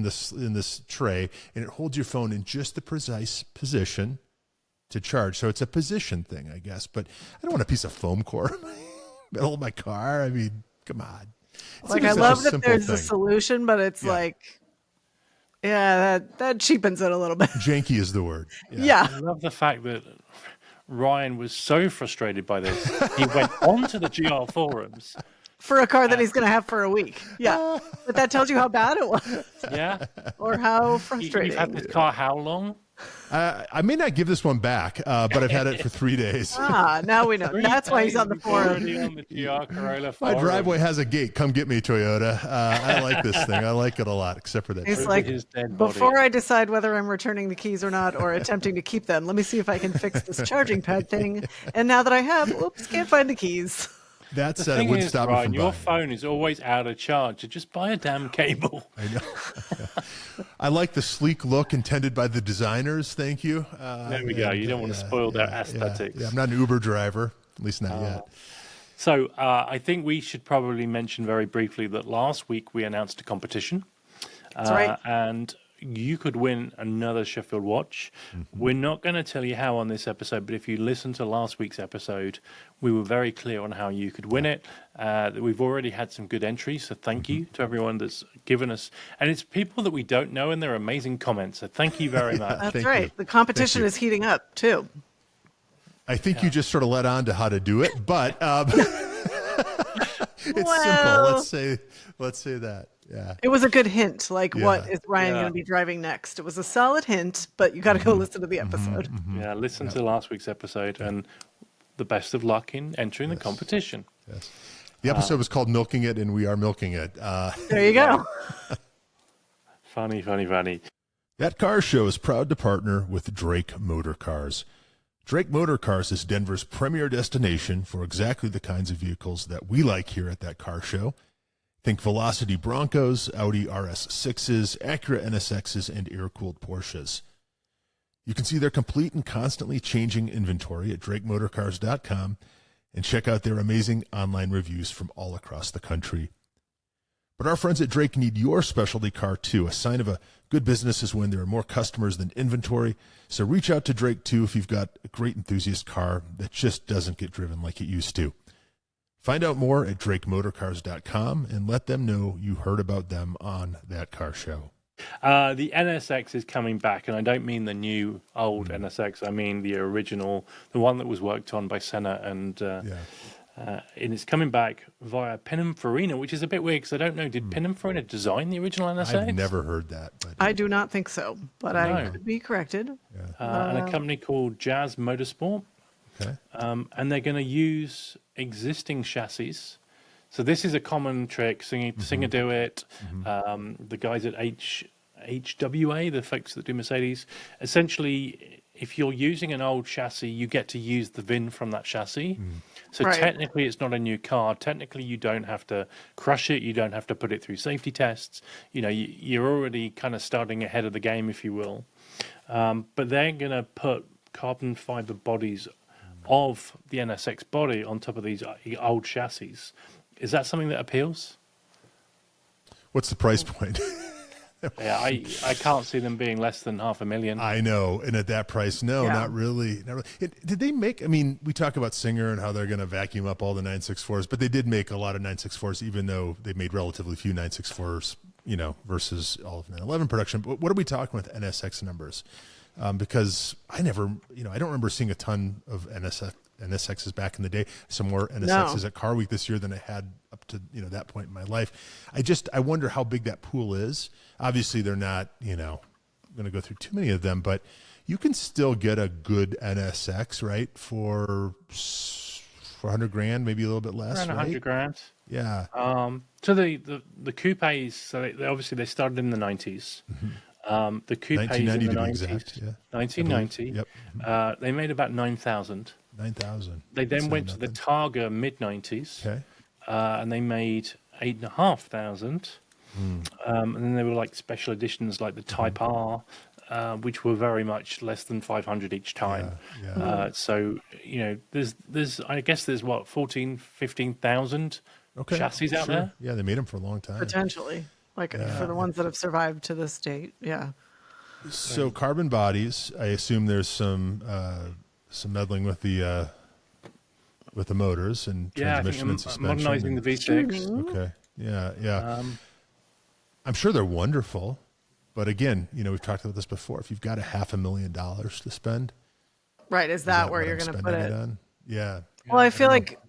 this tray, and it holds your phone in just the precise position to charge. So it's a position thing, I guess. But I don't want a piece of foam core in the middle of my car. I mean, come on. Like, I love that there's a solution, but it's like, that cheapens it a little bit. Janky is the word. Yeah. I love the fact that Ryan was so frustrated by this. He went onto the GR forums. For a car that he's going to have for a week. Yeah. But that tells you how bad it was. Yeah. Or how frustrating. You've had this car how long? I may not give this one back, but I've had it for 3 days. Now we know. That's why he's on the forum. On the GR Corolla My driveway has a gate. Come get me, Toyota. I like this thing. I like it a lot, except for that. He's like, before I decide whether I'm returning the keys or not, or attempting to keep them, let me see if I can fix this charging pad thing. And now that I have, oops, can't find the keys. That said, it would stop me from your buying. phone is always out of charge. Just buy a damn cable. I know. I like the sleek look intended by the designers. Thank you. There we go. You don't want to spoil their aesthetics. Yeah, I'm not an Uber driver, at least not yet. So I think we should probably mention very briefly that last week we announced a competition. That's right. And you could win another Sheffield watch. Mm-hmm. We're not going to tell you how on this episode, but if you listen to last week's episode, we were very clear on how you could win it. We've already had some good entries, so thank you to everyone that's given us. And it's people that we don't know, and they're amazing comments, so thank you very much. That's right. You. The competition is heating up, too. I think you just sort of led on to how to do it, but it's simple. Let's say that. Yeah. It was a good hint. Like, what is Ryan going to be driving next? It was a solid hint, but you got to go listen to the episode. Yeah, listen to last week's episode, and the best of luck in entering the competition. Yes. The episode was called Milking It, and we are milking it. There you go. Funny. That Car Show is proud to partner with Drake Motorcars. Drake Motorcars is Denver's premier destination for exactly the kinds of vehicles that we like here at That Car Show. Think Velocity Broncos, Audi RS6s, Acura NSXs, and air-cooled Porsches. You can see their complete and constantly changing inventory at DrakeMotorcars.com and check out their amazing online reviews from all across the country. But our friends at Drake need your specialty car too. A sign of a good business is when there are more customers than inventory. So reach out to Drake too if you've got a great enthusiast car that just doesn't get driven like it used to. Find out more at DrakeMotorcars.com and let them know you heard about them on That Car Show. The NSX is coming back, and I don't mean the new old NSX. I mean the original, the one that was worked on by Senna, and it's coming back via Pininfarina, which is a bit weird because I don't know. Did Pininfarina design the original NSX? I've never heard that. But I do not think so, but I could be corrected. And a company called Jazz Motorsport. Okay. And they're going to use existing chassis. So this is a common trick. Singer do it. The guys at HWA, the folks that do Mercedes, essentially, if you're using an old chassis, you get to use the VIN from that chassis. So technically, it's not a new car. Technically, you don't have to crush it. You don't have to put it through safety tests. You know, you're already kind of starting ahead of the game, if you will. But they're going to put carbon fiber bodies of the NSX body on top of these old chassis. Is that something that appeals? What's the price point? Yeah, I can't see them being less than 500,000. I know, and at that price, no, Yeah. not really. Not really. Did they make? I mean, we talk about Singer and how they're going to vacuum up all the 964s, but they did make a lot of 964s, even though they made relatively few 964s, versus all of 911 production. But what are we talking with NSX numbers? Because I never, I don't remember seeing a ton of NSXs back in the day. Some more NSXs at Car Week this year than I had up to that point in my life. I wonder how big that pool is. Obviously, they're not going to go through too many of them, but you can still get a good NSX, right, for $100,000, maybe a little bit less, Around 100 grand. Yeah. So the coupes, so they started in the 90s. The coupes 1990 in the to be 90s, exact, yeah. 1990. Yep. They made about 9,000. 9,000. They then went to the Targa mid-90s, Okay. and they made 8,500. And then there were like special editions like the Type R, which were very much less than 500 each time. Yeah. So there's I guess there's 15,000 chassis out there. Yeah, they made them for a long time. Potentially, for the ones that have survived to this date. Yeah. So carbon bodies, I assume there's some meddling with the motors and transmission and suspension. Modernizing the V6. Okay. Yeah. I'm sure they're wonderful, but again, we've talked about this before. If you've got $500,000 to spend, right? Is that where you're going to put it? On? Yeah. Well, I feel like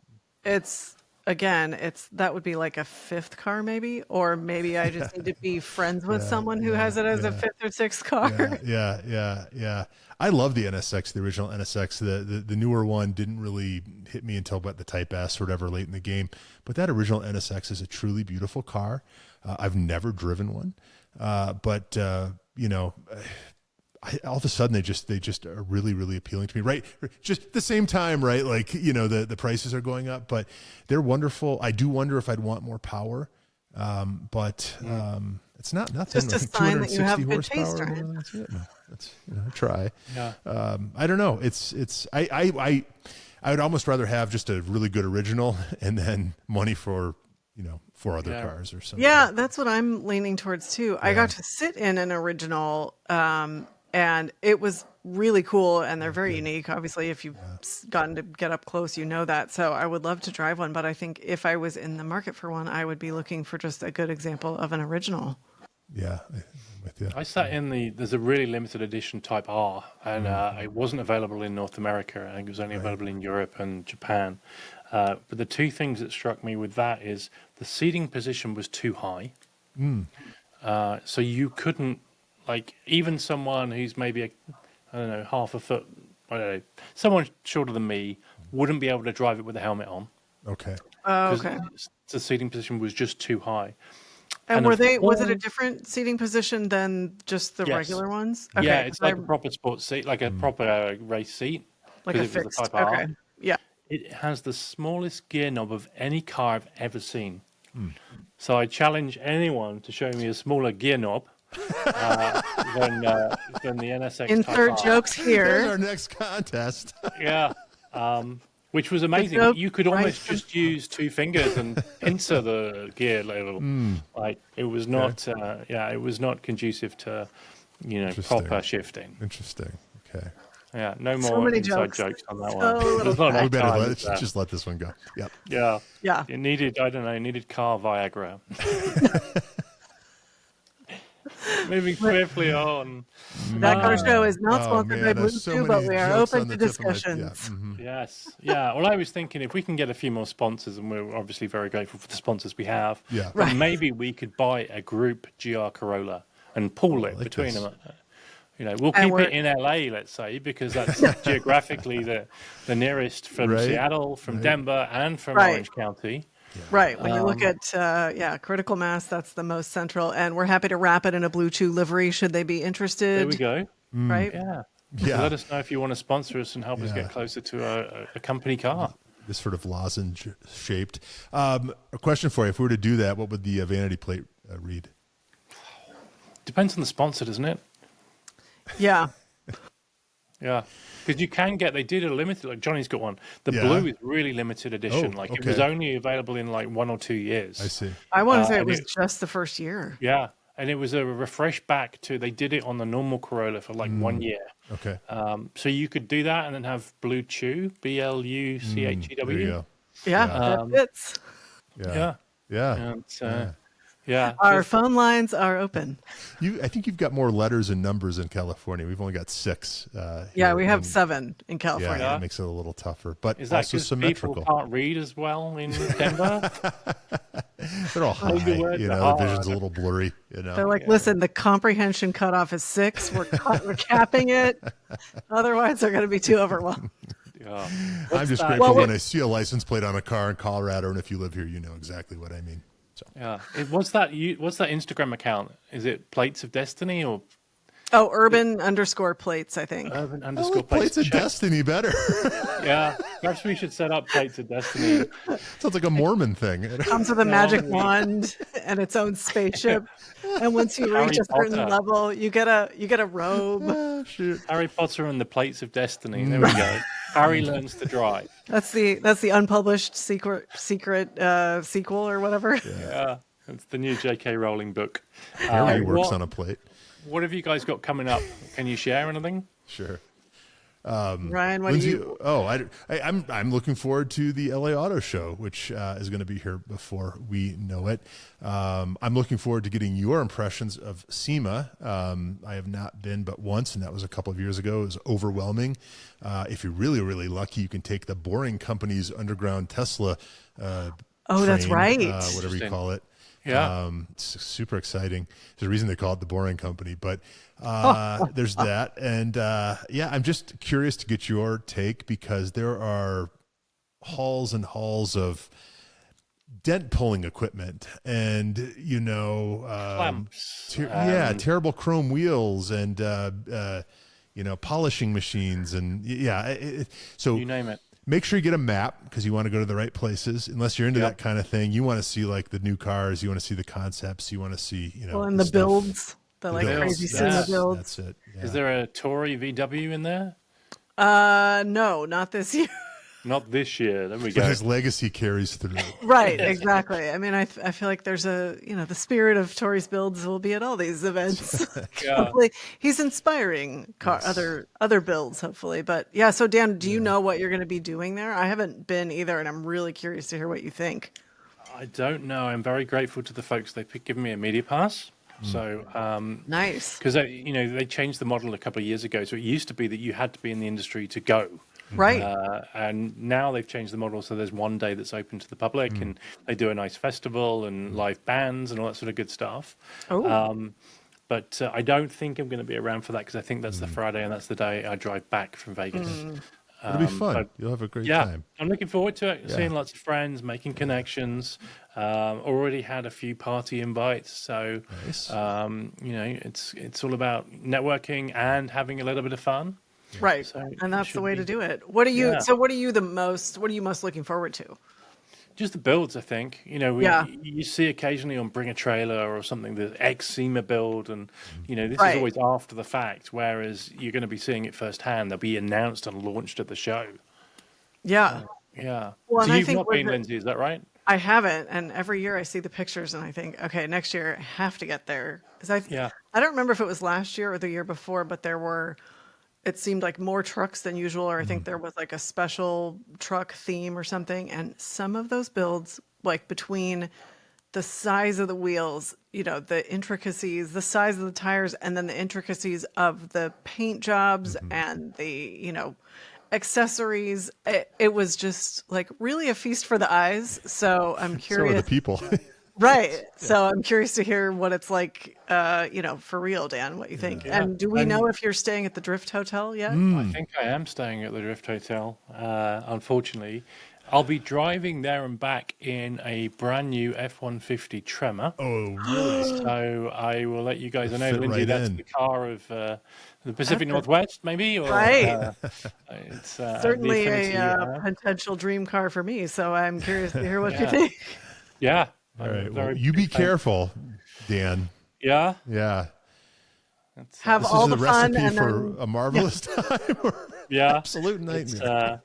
that would be like a fifth car, maybe, or maybe I just need to be friends with someone who has it as a fifth or sixth car. Yeah. I love the NSX, the original NSX. The newer one didn't really hit me until about the Type S or whatever late in the game. But that original NSX is a truly beautiful car. I've never driven one, but all of a sudden they just are really, really appealing to me. Right, just at the same time, right? Like the prices are going up, but they're wonderful. I do wonder if I'd want more power, but it's not nothing. Just a sign that you have good taste, horsepower. right? That's it. That's try. Yeah. I don't know. I would almost rather have just a really good original and then money for other cars or something. Yeah, that's what I'm leaning towards too. I got to sit in an original, and it was really cool, and they're very unique. Obviously, if you've gotten to get up close, that. So I would love to drive one, but I think if I was in the market for one, I would be looking for just a good example of an original. Yeah, I'm with you. I sat in there's a really limited edition Type R, and it wasn't available in North America. I think it was only available in Europe and Japan. But the two things that struck me with that is the seating position was too high. So you couldn't, even someone who's maybe, half a foot, someone shorter than me wouldn't be able to drive it with a helmet on. Okay. Okay. The seating position was just too high. And was it a different seating position than just the regular ones? Okay. Yeah, it's like a proper sports seat, like a proper race seat. Like a fixed. Okay. Yeah. It has the smallest gear knob of any car I've ever seen. So I challenge anyone to show me a smaller gear knob than the NSX. Insert Type jokes Here's here. our next contest. Yeah. Which was amazing. You could almost just use two fingers and pincer the gear level. It was not. It was not conducive to, proper shifting. Interesting. Okay. Yeah. No more So many inside jokes. jokes on that So one. little There's not We enough better time. just let this one go. Yep. Yeah. Yeah. It needed. Needed car Viagra. Moving swiftly on. That car show is not sponsored by there's so Bluetooth, but many we are jokes open on to the tip of my- discussions. Yes. Yeah. Well, I was thinking if we can get a few more sponsors, and we're obviously very grateful for the sponsors we have, Yeah. but maybe we could buy a group GR Corolla and pool it like between this. them. We'll keep it in LA, let's say, because that's geographically the nearest from Right. Seattle, from Denver, and from Right. Orange County. Right. When you look at critical mass, that's the most central. And we're happy to wrap it in a Blue Chew livery should they be interested. There we go. Right. Yeah. Yeah. So let us know if you want to sponsor us and help us get closer to a company car. This sort of lozenge shaped. A question for you: if we were to do that, what would the vanity plate read? Depends on the sponsor, doesn't it? Yeah. Yeah, because you can get. They did a limited. Like Johnny's got one. The Yeah. blue is really limited edition. Oh, It was okay. only available in 1 or 2 years. I see. I want to say it and was just the first year. Yeah, and it was a refresh back to. They did it on the normal Corolla for like 1 year. Okay. So you could do that and then have Blue Chew, There you BLUCHEW. go. Yeah, that fits. Yeah. Yeah. Yeah. Our phone lines are open. I think you've got more letters and numbers in California. We've only got 6. Yeah, here we have in- 7 in California. Yeah, it makes it a little tougher, but Is that also because people symmetrical. can't read as well in Denver? They're all high. the words The are vision's a hard. little blurry. They're like, listen, the comprehension cutoff is 6. We're capping it. Otherwise, they're going to be too overwhelmed. Yeah. I'm just that? grateful Well, when I see a license plate on a car in Colorado, and if you live here, you know exactly what I mean. So. Yeah. What's that Instagram account? Is it Plates of Destiny or Oh, urban_plates, I think. Urban I _plates? like Plates of Check. Destiny better. Yeah. Perhaps we should set up Plates of Destiny. Sounds like a Mormon thing. Comes with a magic wand and its own spaceship. And once you reach a certain Potter. level, you get a robe. Oh, shoot. Harry Potter and the Plates of Destiny. There we go. Harry learns to drive. That's the unpublished secret sequel or whatever. Yeah. It's the new J.K. Rowling book. Harry works what, on a plate. what have you guys got coming up? Can you share anything? Sure. Ryan, what do Lindsey, you? I'm looking forward to the LA Auto Show, which is going to be here before we know it. I'm looking forward to getting your impressions of SEMA. I have not been but once, and that was a couple of years ago. It was overwhelming. If you're really, really lucky, you can take the Boring Company's underground Tesla. That's train, right. whatever you call it. Yeah. It's super exciting. There's a reason they call it the Boring Company, but there's that. And I'm just curious to get your take, because there are halls and halls of dent pulling equipment and, Clamps. terrible chrome wheels and, polishing machines. And so You name it. make sure you get a map, because you want to go to the right places. Unless you're into that kind of thing, you want to see like the new cars, you want to see the concepts, you want to see, And the stuff. builds, the like builds, crazy yeah. SEMA builds. That's it. Yeah. Is there a Tory VW in there? No, not this year. Not this year. There we But go. his legacy carries through. Right, exactly. I mean, I feel like there's the spirit of Tori's builds will be at all these events. Yeah. Hopefully, he's inspiring other builds. Hopefully, but yeah. So Dan, do you know what you're going to be doing there? I haven't been either, and I'm really curious to hear what you think. I don't know. I'm very grateful to the folks. They've given me a media pass. So, Nice. because they changed the model a couple of years ago. So it used to be that you had to be in the industry to go. Right. And now they've changed the model, so there's one day that's open to the public, and they do a nice festival and live bands and all that sort of good stuff. But I don't think I'm going to be around for that, because I think that's the Friday and that's the day I drive back from Vegas. It'll be fun. but- You'll have a great Yeah, time. I'm looking forward to it. Yeah. Seeing lots of friends, making connections. Already had a few party invites, so Nice. it's all about networking and having a little bit of fun. Right. So it And that's the should way be- to do it. What are you? Yeah. So what are you most looking forward to? Just the builds, I think. Yeah. You see occasionally on Bring a Trailer or something, the ex-SEMA build, and this Right. is always after the fact, whereas you're going to be seeing it firsthand. They'll be announced and launched at the show. Yeah. Yeah. Well, and So I you've think not with been, the- Lindsay, is that right? I haven't, and every year I see the pictures and I think, okay, next year I have to get there. Because Yeah. I don't remember if it was last year or the year before, but it seemed like more trucks than usual, or I think there was like a special truck theme or something. And some of those builds, like between the size of the wheels, the intricacies, the size of the tires, and then the intricacies of the paint jobs and the, accessories, it was just like really a feast for the eyes. So I'm So are curious. the people. Right. So I'm curious to hear what it's like, for real, Dan, what you think. Yeah. And do we know if you're staying at the Drift Hotel yet? I think I am staying at the Drift Hotel, unfortunately. I'll be driving there and back in a brand new F-150 Tremor. Oh, really? So I will let you guys know, fit Lindsay, right that's in. the car of the Pacific Northwest, maybe? Or, Right. It's Certainly the affinity you a have. potential dream car for me. So I'm curious to hear what you Yeah. think. Yeah. All I'm right. very Well, you be big fan. careful, Dan. Yeah. Yeah. That's, Have This all is the the fun recipe and for then a marvelous time or yeah. absolute It's, nightmare.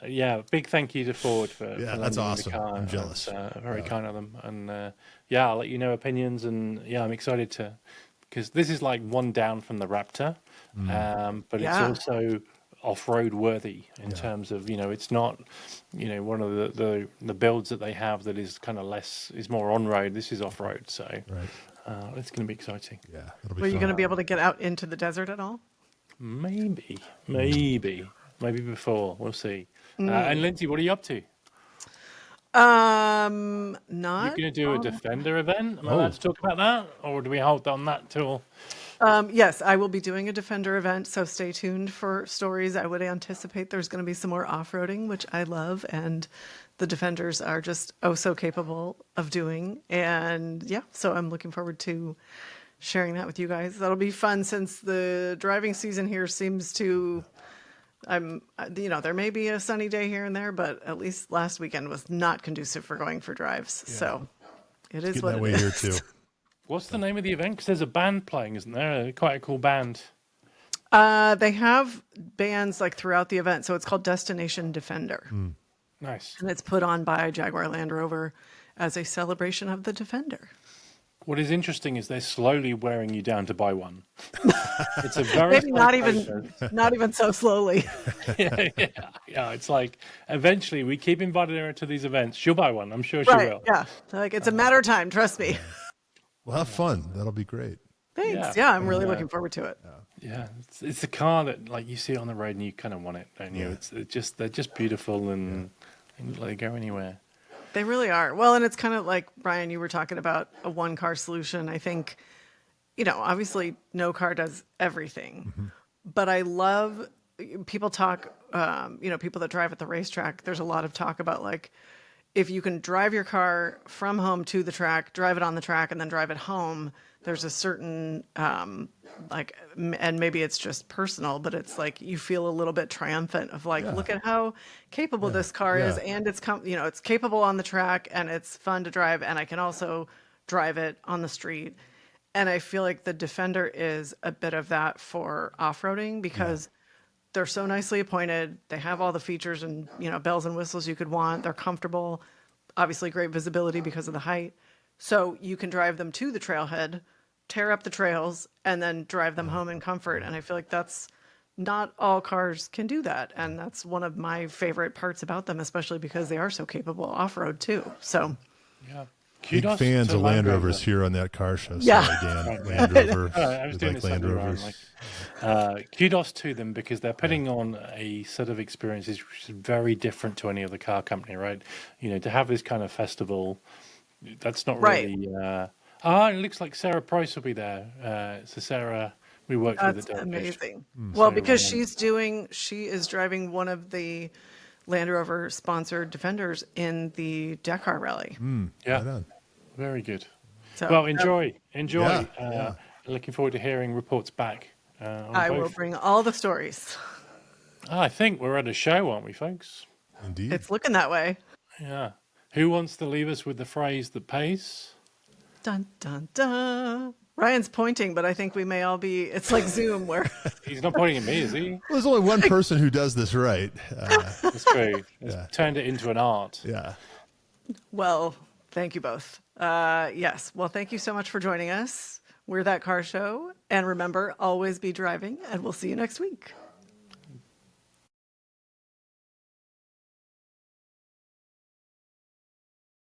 yeah, big thank you to Ford for Yeah, for that's lending me awesome. the car. I'm jealous. That's, very kind of them. And yeah, I'll let you know opinions. And yeah, I'm excited to, because this is like one down from the Raptor, but it's Yeah. also off-road worthy in Yeah. terms of, it's not, one of the builds that they have that is kind of less, is more on-road. This is off-road, so Right. it's going to be exciting. Yeah, it'll be Were you fun. going to be able to get out into the desert at all? Maybe before. We'll see. And Lindsay, what are you up to? You're Not. going to do a Defender event? Am I Oh. allowed to talk about that? Or do we hold on that till... Yes, I will be doing a Defender event, so stay tuned for stories. I would anticipate there's going to be some more off-roading, which I love, and the Defenders are just oh so capable of doing. And yeah, so I'm looking forward to sharing that with you guys. That'll be fun since the driving season here seems to there may be a sunny day here and there, but at least last weekend was not conducive for going for drives. So it is Getting what that it way is. here too. What's the name of the event? Because there's a band playing, isn't there? Quite a cool band. They have bands like throughout the event, so it's called Destination Defender. Nice. And it's put on by Jaguar Land Rover as a celebration of the Defender. What is interesting is they're slowly wearing you down to buy one. It's a very Maybe slow not process. not even so slowly. Yeah. It's like eventually we keep inviting her to these events. She'll buy one. I'm sure she Right? will. Yeah. Like it's a matter of time. Trust me. Well, have fun. That'll be great. Thanks. Yeah. Yeah, I'm really looking forward to it. Yeah, it's the car that like you see on the road and you kind of want it, don't you? Yeah. They're just beautiful and they look like they go anywhere. They really are. Well, and it's kind of like, Brian, you were talking about a one car solution. I think, obviously no car does everything, but I love people talk, people that drive at the racetrack. There's a lot of talk about like, if you can drive your car from home to the track, drive it on the track, and then drive it home, there's a certain, and maybe it's just personal, but it's like you feel a little bit triumphant of like, look at how capable this car is, and it's capable on the track, and it's fun to drive, and I can also drive it on the street. And I feel like the Defender is a bit of that for off-roading because they're so nicely appointed. They have all the features and, bells and whistles you could want. They're comfortable, obviously great visibility because of the height. So you can drive them to the trailhead, tear up the trails, and then drive them home in comfort. And I feel like that's not all cars can do that. And that's one of my favorite parts about them, especially because they are so capable off-road too. So Yeah. Big Kudos fans to of Land Rover. Rovers here on that car show. Yeah. Sorry, Dan. Land Rover. I was We doing like this Land other way around, Rovers. kudos to them because they're putting on a set of experiences which is very different to any other car company, right? To have this kind of festival, that's not Right. really. It looks like Sarah Price will be there. So Sarah, we worked with that's at Delfish. amazing. Well, So, because she is driving one of the Land Rover sponsored Defenders in the Dakar Rally. Yeah, Right on. very good. So Well, enjoy. Yeah. Looking forward to hearing reports back. On I both. will bring all the stories. I think we're at a show, aren't we, folks? Indeed. It's looking that way. Yeah. Who wants to leave us with the phrase that pays? Dun, dun, dun. Ryan's pointing, but I think we may all be, it's like Zoom where He's not pointing at me, is he? Well, there's only one person who does this right. That's true. It's turned it into an art. Yeah. well, thank you both. Yes. Well, thank you so much for joining us. We're That Car Show. And remember, always be driving, and we'll see you next week.